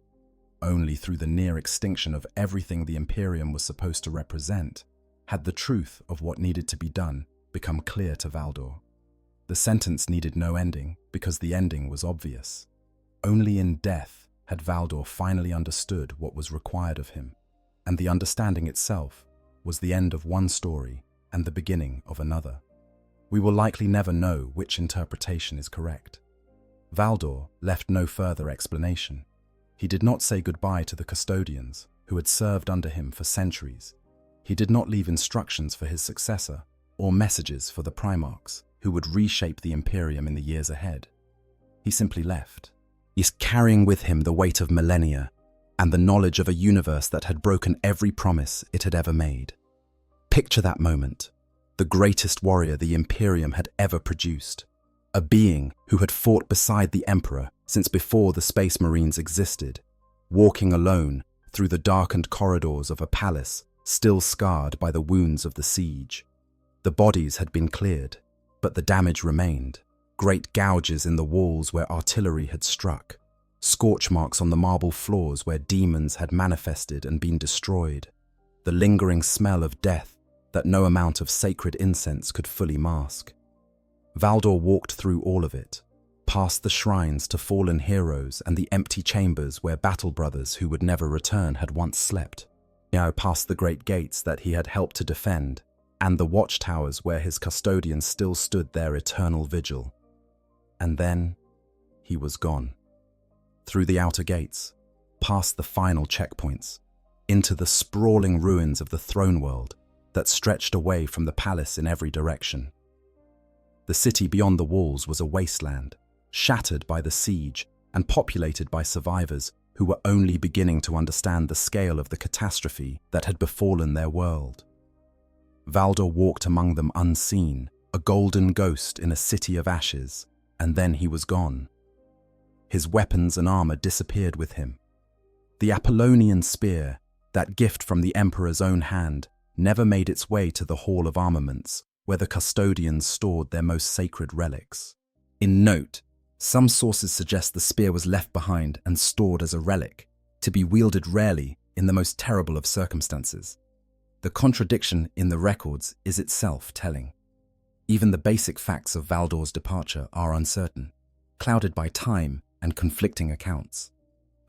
Speaker 2: only through the near extinction of everything the Imperium was supposed to represent, had the truth of what needed to be done become clear to Valdor. The sentence needed no ending because the ending was obvious. Only in death had Valdor finally understood what was required of him, and the understanding itself was the end of one story and the beginning of another. We will likely never know which interpretation is correct. Valdor left no further explanation. He did not say goodbye to the custodians who had served under him for centuries. He did not leave instructions for his successor or messages for the Primarchs who would reshape the Imperium in the years ahead. He simply left. He's carrying with him the weight of millennia and the knowledge of a universe that had broken every promise it had ever made. Picture that moment. The greatest warrior the Imperium had ever produced. A being who had fought beside the Emperor since before the Space Marines existed, walking alone through the darkened corridors of a palace still scarred by the wounds of the siege. The bodies had been cleared, but the damage remained. Great gouges in the walls where artillery had struck, scorch marks on the marble floors where demons had manifested and been destroyed, the lingering smell of death that no amount of sacred incense could fully mask. Valdor walked through all of it, past the shrines to fallen heroes and the empty chambers where battle brothers who would never return had once slept, past the great gates that he had helped to defend, and the watchtowers where his custodians still stood their eternal vigil. And then he was gone. Through the outer gates, past the final checkpoints, into the sprawling ruins of the throne world that stretched away from the palace in every direction. The city beyond the walls was a wasteland, shattered by the siege and populated by survivors who were only beginning to understand the scale of the catastrophe that had befallen their world. Valdor walked among them unseen, a golden ghost in a city of ashes, and then he was gone. His weapons and armor disappeared with him. The Apollonian spear, that gift from the emperor's own hand, never made its way to the Hall of Armaments, where the custodians stored their most sacred relics. In note, some sources suggest the spear was left behind and stored as a relic, to be wielded rarely in the most terrible of circumstances. The contradiction in the records is itself telling. Even the basic facts of Valdor's departure are uncertain, clouded by time and conflicting accounts.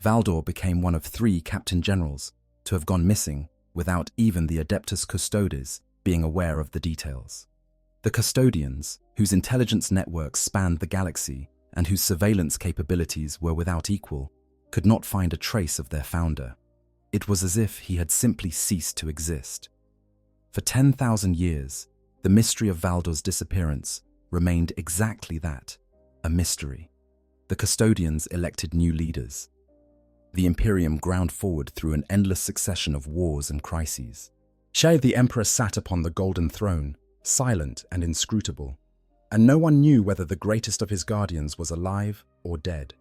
Speaker 2: Valdor became one of 3 captain generals to have gone missing without even the Adeptus Custodes being aware of the details. The Custodians, whose intelligence networks spanned the galaxy and whose surveillance capabilities were without equal, could not find a trace of their founder. It was as if he had simply ceased to exist. For 10,000 years, the mystery of Valdor's disappearance remained exactly that, a mystery. The Custodians elected new leaders. The Imperium ground forward through an endless succession of wars and crises. The Emperor sat upon the golden throne, silent and inscrutable, and no one knew whether the greatest of his guardians was alive or dead.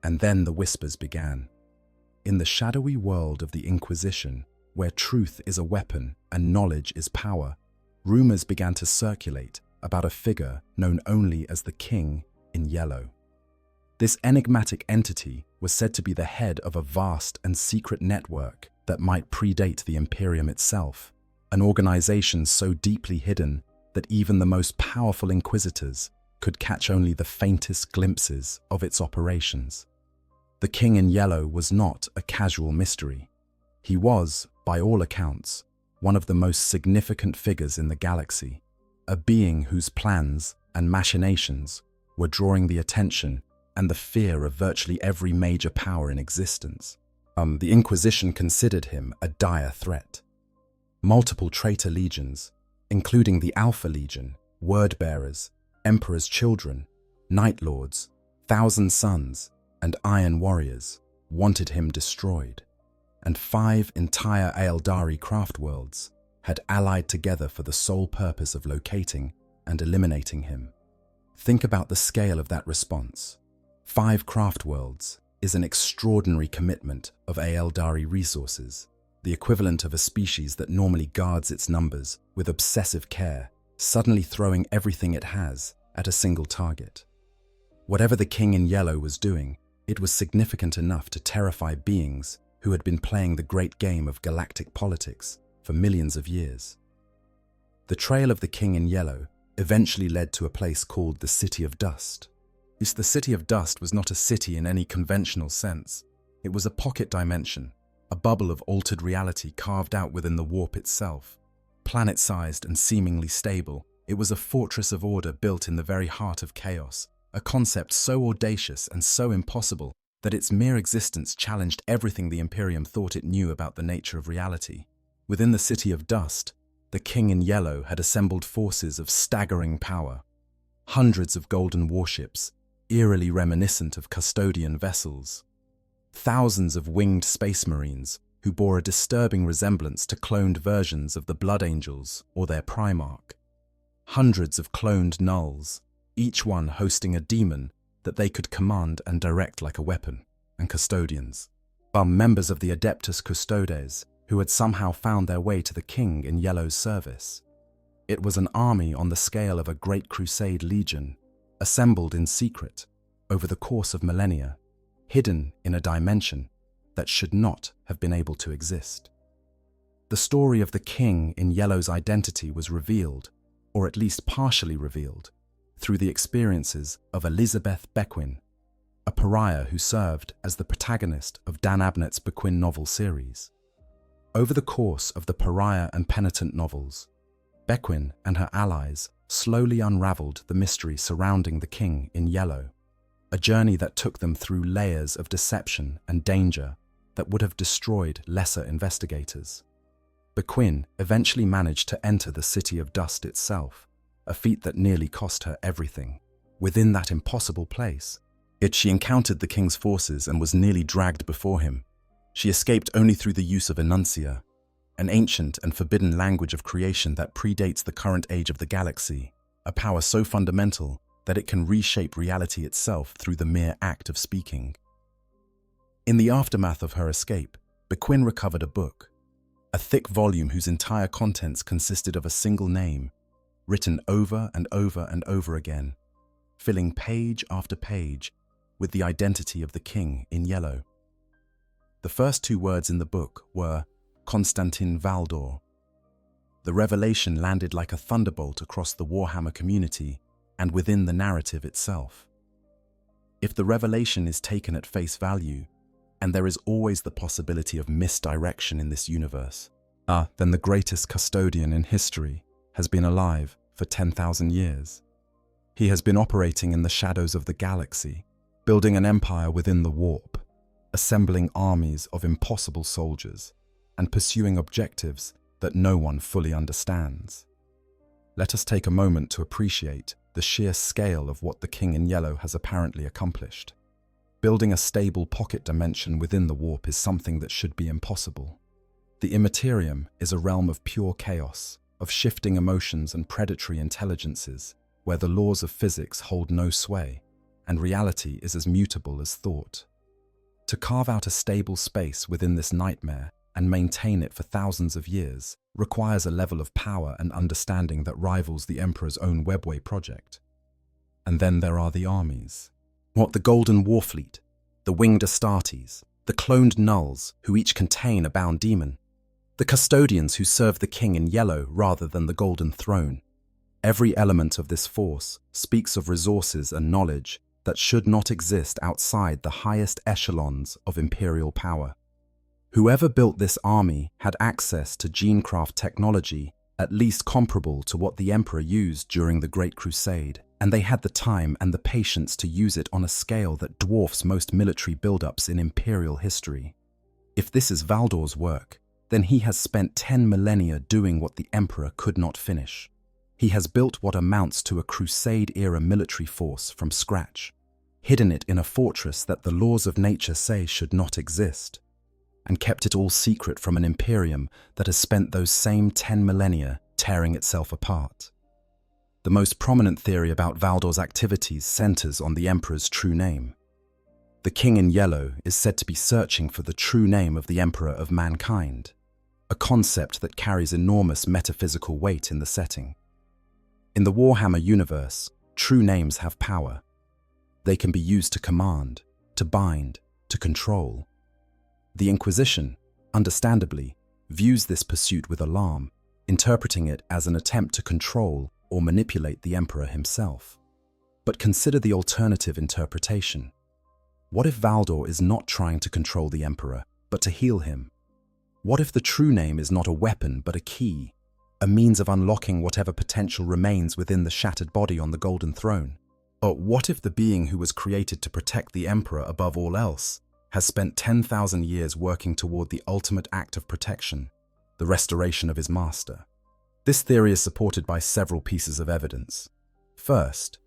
Speaker 2: And then the whispers began. In the shadowy world of the Inquisition, where truth is a weapon and knowledge is power, rumors began to circulate about a figure known only as the King in Yellow. This enigmatic entity was said to be the head of a vast and secret network that might predate the Imperium itself, an organization so deeply hidden that even the most powerful inquisitors could catch only the faintest glimpses of its operations. The King in Yellow was not a casual mystery. He was, by all accounts, one of the most significant figures in the galaxy, a being whose plans and machinations were drawing the attention and the fear of virtually every major power in existence. The Inquisition considered him a dire threat. Multiple traitor legions, including the Alpha Legion, Word-bearers, Emperor's Children, Night Lords, Thousand Sons, and Iron Warriors, wanted him destroyed, and 5 entire Aeldari craft worlds had allied together for the sole purpose of locating and eliminating him. Think about the scale of that response. 5 craft worlds is an extraordinary commitment of Aeldari resources, the equivalent of a species that normally guards its numbers with obsessive care, suddenly throwing everything it has at a single target. Whatever the King in Yellow was doing, it was significant enough to terrify beings who had been playing the great game of galactic politics for millions of years. The trail of the King in Yellow eventually led to a place called the City of Dust. The City of Dust was not a city in any conventional sense. It was a pocket dimension, a bubble of altered reality carved out within the warp itself. Planet-sized and seemingly stable, it was a fortress of order built in the very heart of chaos, a concept so audacious and so impossible that its mere existence challenged everything the Imperium thought it knew about the nature of reality. Within the City of Dust, the King in Yellow had assembled forces of staggering power. Hundreds of golden warships, eerily reminiscent of Custodian vessels. Thousands of winged space marines who bore a disturbing resemblance to cloned versions of the Blood Angels or their Primarch. Hundreds of cloned nulls, each one hosting a demon that they could command and direct like a weapon, and custodians. Members of the Adeptus Custodes who had somehow found their way to the King in Yellow's service. It was an army on the scale of a great crusade legion, assembled in secret over the course of millennia, hidden in a dimension that should not have been able to exist. The story of the King in Yellow's identity was revealed, or at least partially revealed, through the experiences of Elizabeth Bequin, a pariah who served as the protagonist of Dan Abnett's Bequin novel series. Over the course of the Pariah and Penitent novels, Bequin and her allies slowly unraveled the mystery surrounding the king in yellow, a journey that took them through layers of deception and danger that would have destroyed lesser investigators. Bequin eventually managed to enter the City of Dust itself, a feat that nearly cost her everything. Within that impossible place, she encountered the king's forces and was nearly dragged before him. She escaped only through the use of Enuncia, an ancient and forbidden language of creation that predates the current age of the galaxy, a power so fundamental that it can reshape reality itself through the mere act of speaking. In the aftermath of her escape, Bequin recovered a book, a thick volume whose entire contents consisted of a single name, written over and over and over again, filling page after page with the identity of the king in yellow. The first two words in the book were Constantin Valdor. The revelation landed like a thunderbolt across the Warhammer community and within the narrative itself. If the revelation is taken at face value, and there is always the possibility of misdirection in this universe, then the greatest custodian in history has been alive for 10,000 years. He has been operating in the shadows of the galaxy, building an empire within the warp, assembling armies of impossible soldiers, and pursuing objectives that no one fully understands. Let us take a moment to appreciate the sheer scale of what the King in Yellow has apparently accomplished. Building a stable pocket dimension within the warp is something that should be impossible. The Imperium is a realm of pure chaos, of shifting emotions and predatory intelligences, where the laws of physics hold no sway, and reality is as mutable as thought. To carve out a stable space within this nightmare and maintain it for thousands of years requires a level of power and understanding that rivals the Emperor's own Webway project. And then there are the armies. What the Golden Warfleet, the Winged Astartes, the cloned Nulls, who each contain a bound demon, the Custodians who serve the King in Yellow rather than the Golden Throne. Every element of this force speaks of resources and knowledge that should not exist outside the highest echelons of imperial power. Whoever built this army had access to genecraft technology at least comparable to what the Emperor used during the Great Crusade, and they had the time and the patience to use it on a scale that dwarfs most military buildups in imperial history. If this is Valdor's work, then he has spent 10 millennia doing what the Emperor could not finish. He has built what amounts to a Crusade-era military force from scratch, hidden it in a fortress that the laws of nature say should not exist, and kept it all secret from an Imperium that has spent those same 10 millennia tearing itself apart. The most prominent theory about Valdor's activities centers on the Emperor's true name. The King in Yellow is said to be searching for the true name of the Emperor of mankind, a concept that carries enormous metaphysical weight in the setting. In the Warhammer universe, true names have power. They can be used to command, to bind, to control. The Inquisition, understandably, views this pursuit with alarm, interpreting it as an attempt to control or manipulate the Emperor himself. But consider the alternative interpretation. What if Valdor is not trying to control the Emperor, but to heal him? What if the true name is not a weapon, but a key, a means of unlocking whatever potential remains within the shattered body on the Golden Throne? Or what if the being who was created to protect the Emperor above all else has spent 10,000 years working toward the ultimate act of protection, the restoration of his master? This theory is supported by several pieces of evidence. First,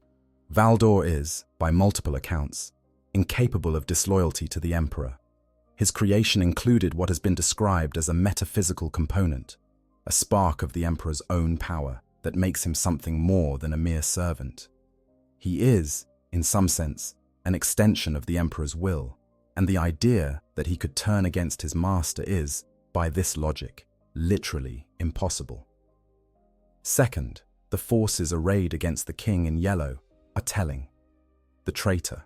Speaker 2: Valdor is, by multiple accounts, incapable of disloyalty to the Emperor. His creation included what has been described as a metaphysical component, a spark of the Emperor's own power that makes him something more than a mere servant. He is, in some sense, an extension of the Emperor's will, and the idea that he could turn against his master is, by this logic, literally impossible. Second, the forces arrayed against the King in Yellow are telling. The traitor.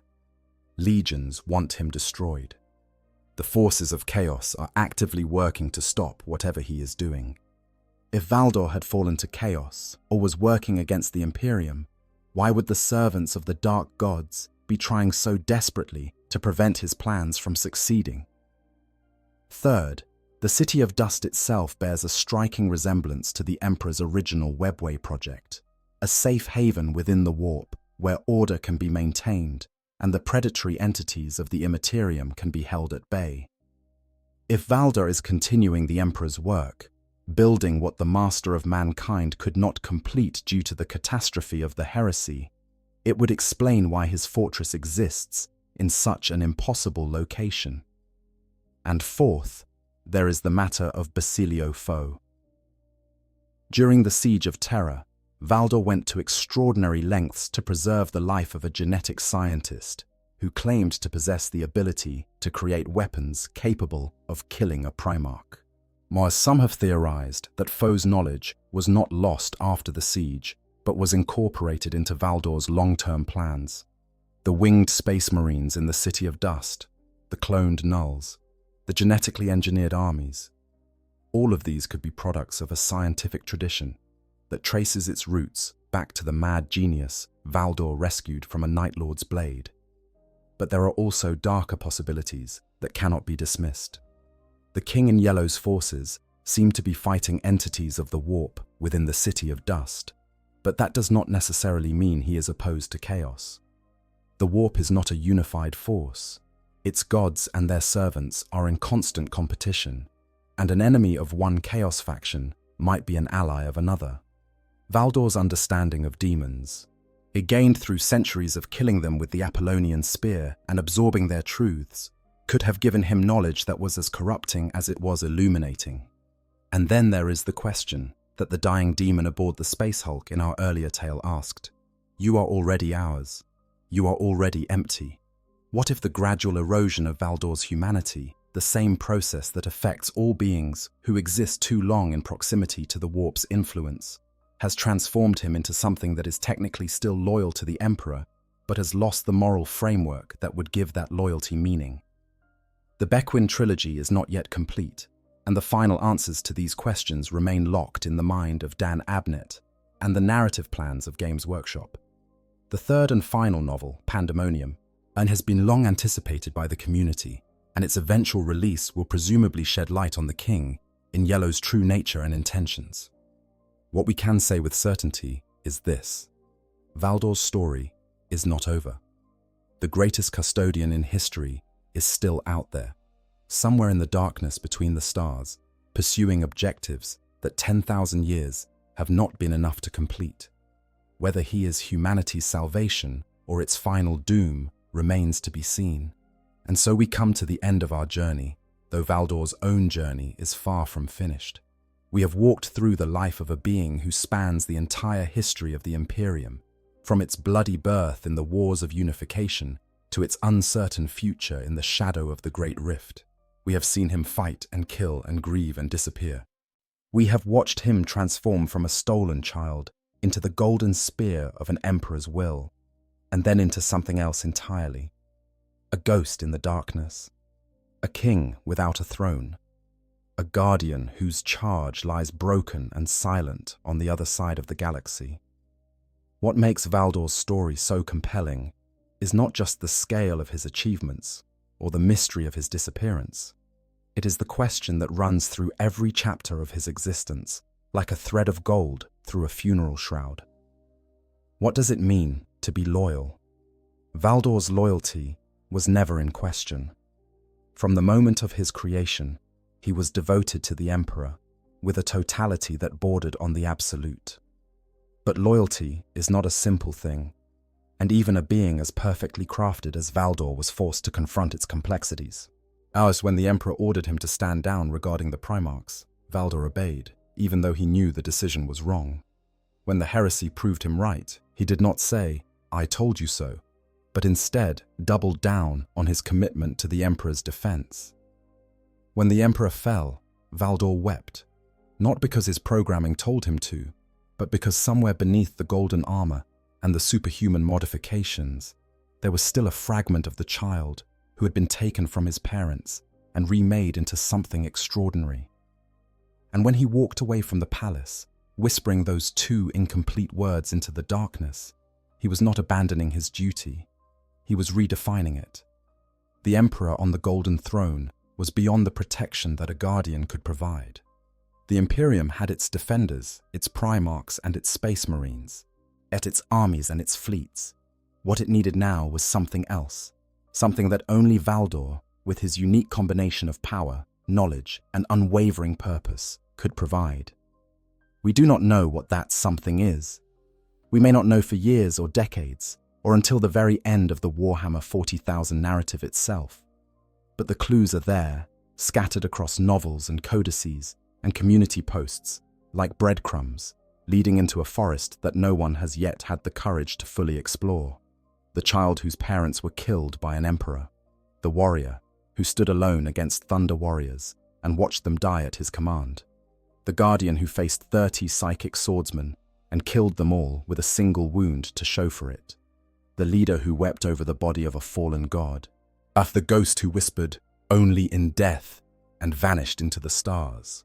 Speaker 2: Legions want him destroyed. The forces of chaos are actively working to stop whatever he is doing. If Valdor had fallen to chaos or was working against the Imperium, why would the servants of the dark gods be trying so desperately to prevent his plans from succeeding? Third, The City of Dust itself bears a striking resemblance to the Emperor's original Webway project, a safe haven within the warp where order can be maintained and the predatory entities of the Imperium can be held at bay. If Valdor is continuing the Emperor's work, building what the Master of Mankind could not complete due to the catastrophe of the heresy, it would explain why his fortress exists in such an impossible location. And fourth, there is the matter of Basilio Foe. During the siege of Terra, Valdor went to extraordinary lengths to preserve the life of a genetic scientist who claimed to possess the ability to create weapons capable of killing a Primarch. While some have theorized that Foe's knowledge was not lost after the siege, but was incorporated into Valdor's long-term plans. The winged space marines in the City of Dust, the cloned nulls, the genetically engineered armies. All of these could be products of a scientific tradition that traces its roots back to the mad genius Valdor rescued from a Night Lord's blade. But there are also darker possibilities that cannot be dismissed. The King in Yellow's forces seem to be fighting entities of the warp within the City of Dust, but that does not necessarily mean he is opposed to chaos. The warp is not a unified force. Its gods and their servants are in constant competition, and an enemy of one chaos faction might be an ally of another. Valdor's understanding of demons, it gained through centuries of killing them with the Apollonian spear and absorbing their truths, could have given him knowledge that was as corrupting as it was illuminating. And then there is the question that the dying demon aboard the Space Hulk in our earlier tale asked. You are already ours. You are already empty. What if the gradual erosion of Valdor's humanity, the same process that affects all beings who exist too long in proximity to the warp's influence, has transformed him into something that is technically still loyal to the Emperor, but has lost the moral framework that would give that loyalty meaning? The Bequin trilogy is not yet complete, and the final answers to these questions remain locked in the mind of Dan Abnett and the narrative plans of Games Workshop. The third and final novel, Pandemonium, has been long anticipated by the community, and its eventual release will presumably shed light on the King in Yellow's true nature and intentions. What we can say with certainty is this: Valdor's story is not over. The greatest custodian in history is still out there, somewhere in the darkness between the stars, pursuing objectives that 10,000 years have not been enough to complete. Whether he is humanity's salvation or its final doom remains to be seen. And so we come to the end of our journey, though Valdor's own journey is far from finished. We have walked through the life of a being who spans the entire history of the Imperium, from its bloody birth in the wars of unification to its uncertain future in the shadow of the Great Rift. We have seen him fight and kill and grieve and disappear. We have watched him transform from a stolen child into the golden spear of an emperor's will, and then into something else entirely. A ghost in the darkness, a king without a throne, a guardian whose charge lies broken and silent on the other side of the galaxy. What makes Valdor's story so compelling is not just the scale of his achievements or the mystery of his disappearance. It is the question that runs through every chapter of his existence, like a thread of gold through a funeral shroud. What does it mean to be loyal? Valdor's loyalty was never in question. From the moment of his creation, he was devoted to the Emperor, with a totality that bordered on the absolute. But loyalty is not a simple thing, and even a being as perfectly crafted as Valdor was forced to confront its complexities. As when the Emperor ordered him to stand down regarding the Primarchs, Valdor obeyed, even though he knew the decision was wrong. When the heresy proved him right, he did not say, "I told you so," but instead doubled down on his commitment to the Emperor's defense. When the Emperor fell, Valdor wept, not because his programming told him to, but because somewhere beneath the golden armor and the superhuman modifications, there was still a fragment of the child who had been taken from his parents and remade into something extraordinary. And when he walked away from the palace, whispering those two incomplete words into the darkness, he was not abandoning his duty. He was redefining it. The Emperor on the golden throne was beyond the protection that a guardian could provide. The Imperium had its defenders, its primarchs and its space marines, its armies and its fleets. What it needed now was something else, something that only Valdor, with his unique combination of power, knowledge, and unwavering purpose, could provide. We do not know what that something is. We may not know for years or decades, or until the very end of the Warhammer 40,000 narrative itself. But the clues are there, scattered across novels and codices and community posts, like breadcrumbs, leading into a forest that no one has yet had the courage to fully explore. The child whose parents were killed by an emperor. The warrior who stood alone against thunder warriors and watched them die at his command. The guardian who faced 30 psychic swordsmen and killed them all with a single wound to show for it. The leader who wept over the body of a fallen god. The ghost who whispered, "Only in death," and vanished into the stars.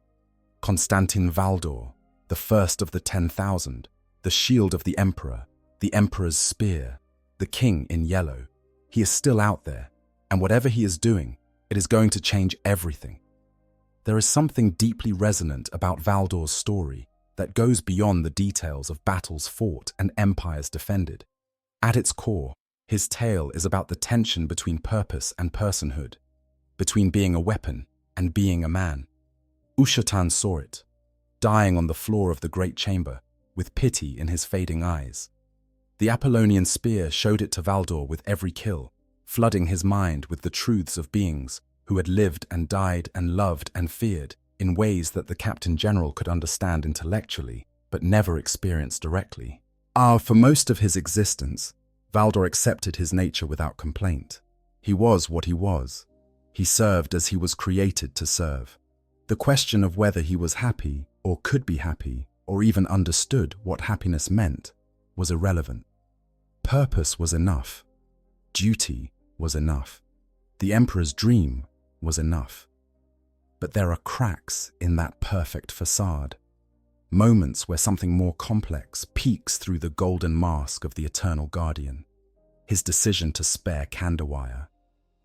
Speaker 2: Constantin Valdor, the first of the 10,000, the shield of the emperor, the emperor's spear, the king in yellow. He is still out there, and whatever he is doing, it is going to change everything. There is something deeply resonant about Valdor's story that goes beyond the details of battles fought and empires defended. At its core, his tale is about the tension between purpose and personhood, between being a weapon and being a man. Ushatan saw it, dying on the floor of the great chamber, with pity in his fading eyes. The Apollonian spear showed it to Valdor with every kill, flooding his mind with the truths of beings who had lived and died and loved and feared in ways that the Captain General could understand intellectually, but never experience directly. For most of his existence, Valdor accepted his nature without complaint. He was what he was. He served as he was created to serve. The question of whether he was happy, or could be happy, or even understood what happiness meant, was irrelevant. Purpose was enough. Duty was enough. The Emperor's dream was enough. But there are cracks in that perfect facade. Moments where something more complex peeks through the golden mask of the Eternal Guardian. His decision to spare Kandawire.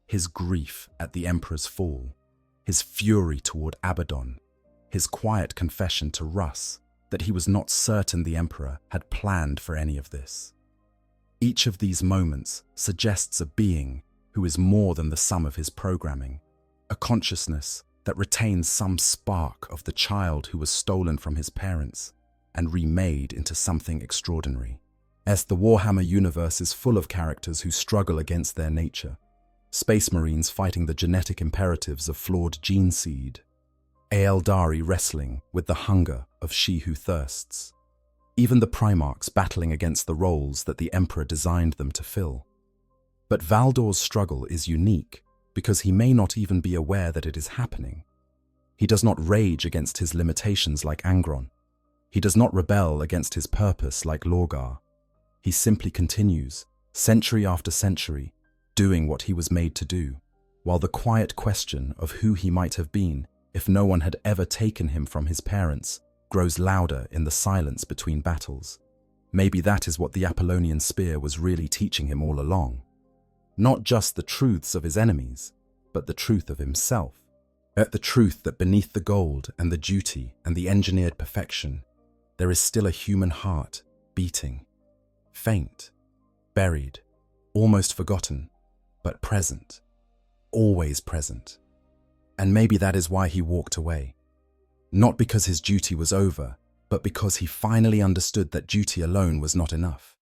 Speaker 2: His grief at the Emperor's fall. His fury toward Abaddon. His quiet confession to Russ that he was not certain the Emperor had planned for any of this. Each of these moments suggests a being who is more than the sum of his programming, a consciousness that retains some spark of the child who was stolen from his parents and remade into something extraordinary. As the Warhammer universe is full of characters who struggle against their nature, Space Marines fighting the genetic imperatives of flawed gene seed, Eldari wrestling with the hunger of she who thirsts, even the Primarchs battling against the roles that the Emperor designed them to fill. But Valdor's struggle is unique because he may not even be aware that it is happening. He does not rage against his limitations like Angron. He does not rebel against his purpose like Lorgar. He simply continues, century after century, doing what he was made to do, while the quiet question of who he might have been if no one had ever taken him from his parents grows louder in the silence between battles. Maybe that is what the Apollonian spear was really teaching him all along. Not just the truths of his enemies, but the truth of himself. The truth that beneath the gold and the duty and the engineered perfection, there is still a human heart beating, faint, buried, almost forgotten, but present, always present. And maybe that is why he walked away. Not because his duty was over, but because he finally understood that duty alone was not enough.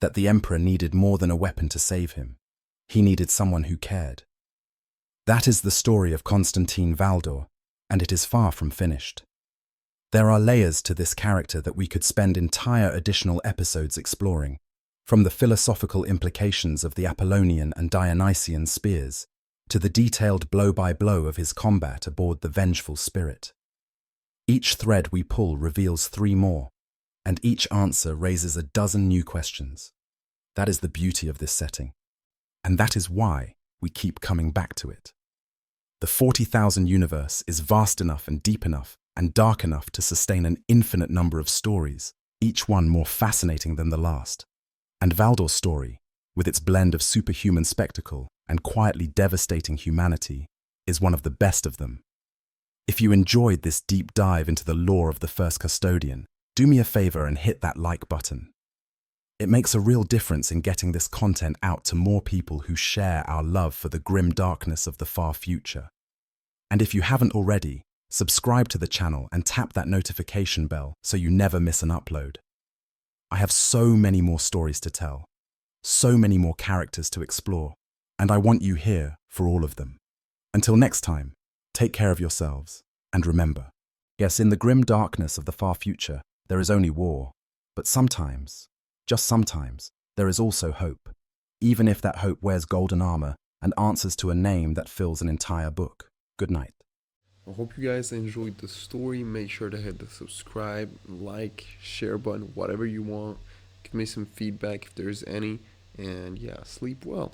Speaker 2: That the Emperor needed more than a weapon to save him. He needed someone who cared. That is the story of Constantin Valdor, and it is far from finished. There are layers to this character that we could spend entire additional episodes exploring, from the philosophical implications of the Apollonian and Dionysian spears, to the detailed blow-by-blow of his combat aboard the Vengeful spirit. Each thread we pull reveals 3 more, and each answer raises a dozen new questions. That is the beauty of this setting, and that is why we keep coming back to it. The 40,000 universe is vast enough and deep enough and dark enough to sustain an infinite number of stories, each one more fascinating than the last. And Valdor's story, with its blend of superhuman spectacle and quietly devastating humanity, is one of the best of them. If you enjoyed this deep dive into the lore of the first Custodian, do me a favor and hit that like button. It makes a real difference in getting this content out to more people who share our love for the grim darkness of the far future. And if you haven't already, subscribe to the channel and tap that notification bell so you never miss an upload. I have so many more stories to tell, so many more characters to explore, and I want you here for all of them. Until next time, take care of yourselves, and remember, yes, in the grim darkness of the far future, there is only war, but sometimes, just sometimes, there is also hope, even if that hope wears golden armor and answers to a name that fills an entire book. Good night.
Speaker 1: I hope you guys enjoyed the story. Make sure to hit the subscribe, like, share button, whatever you want. Give me some feedback if there's any. And yeah, sleep well.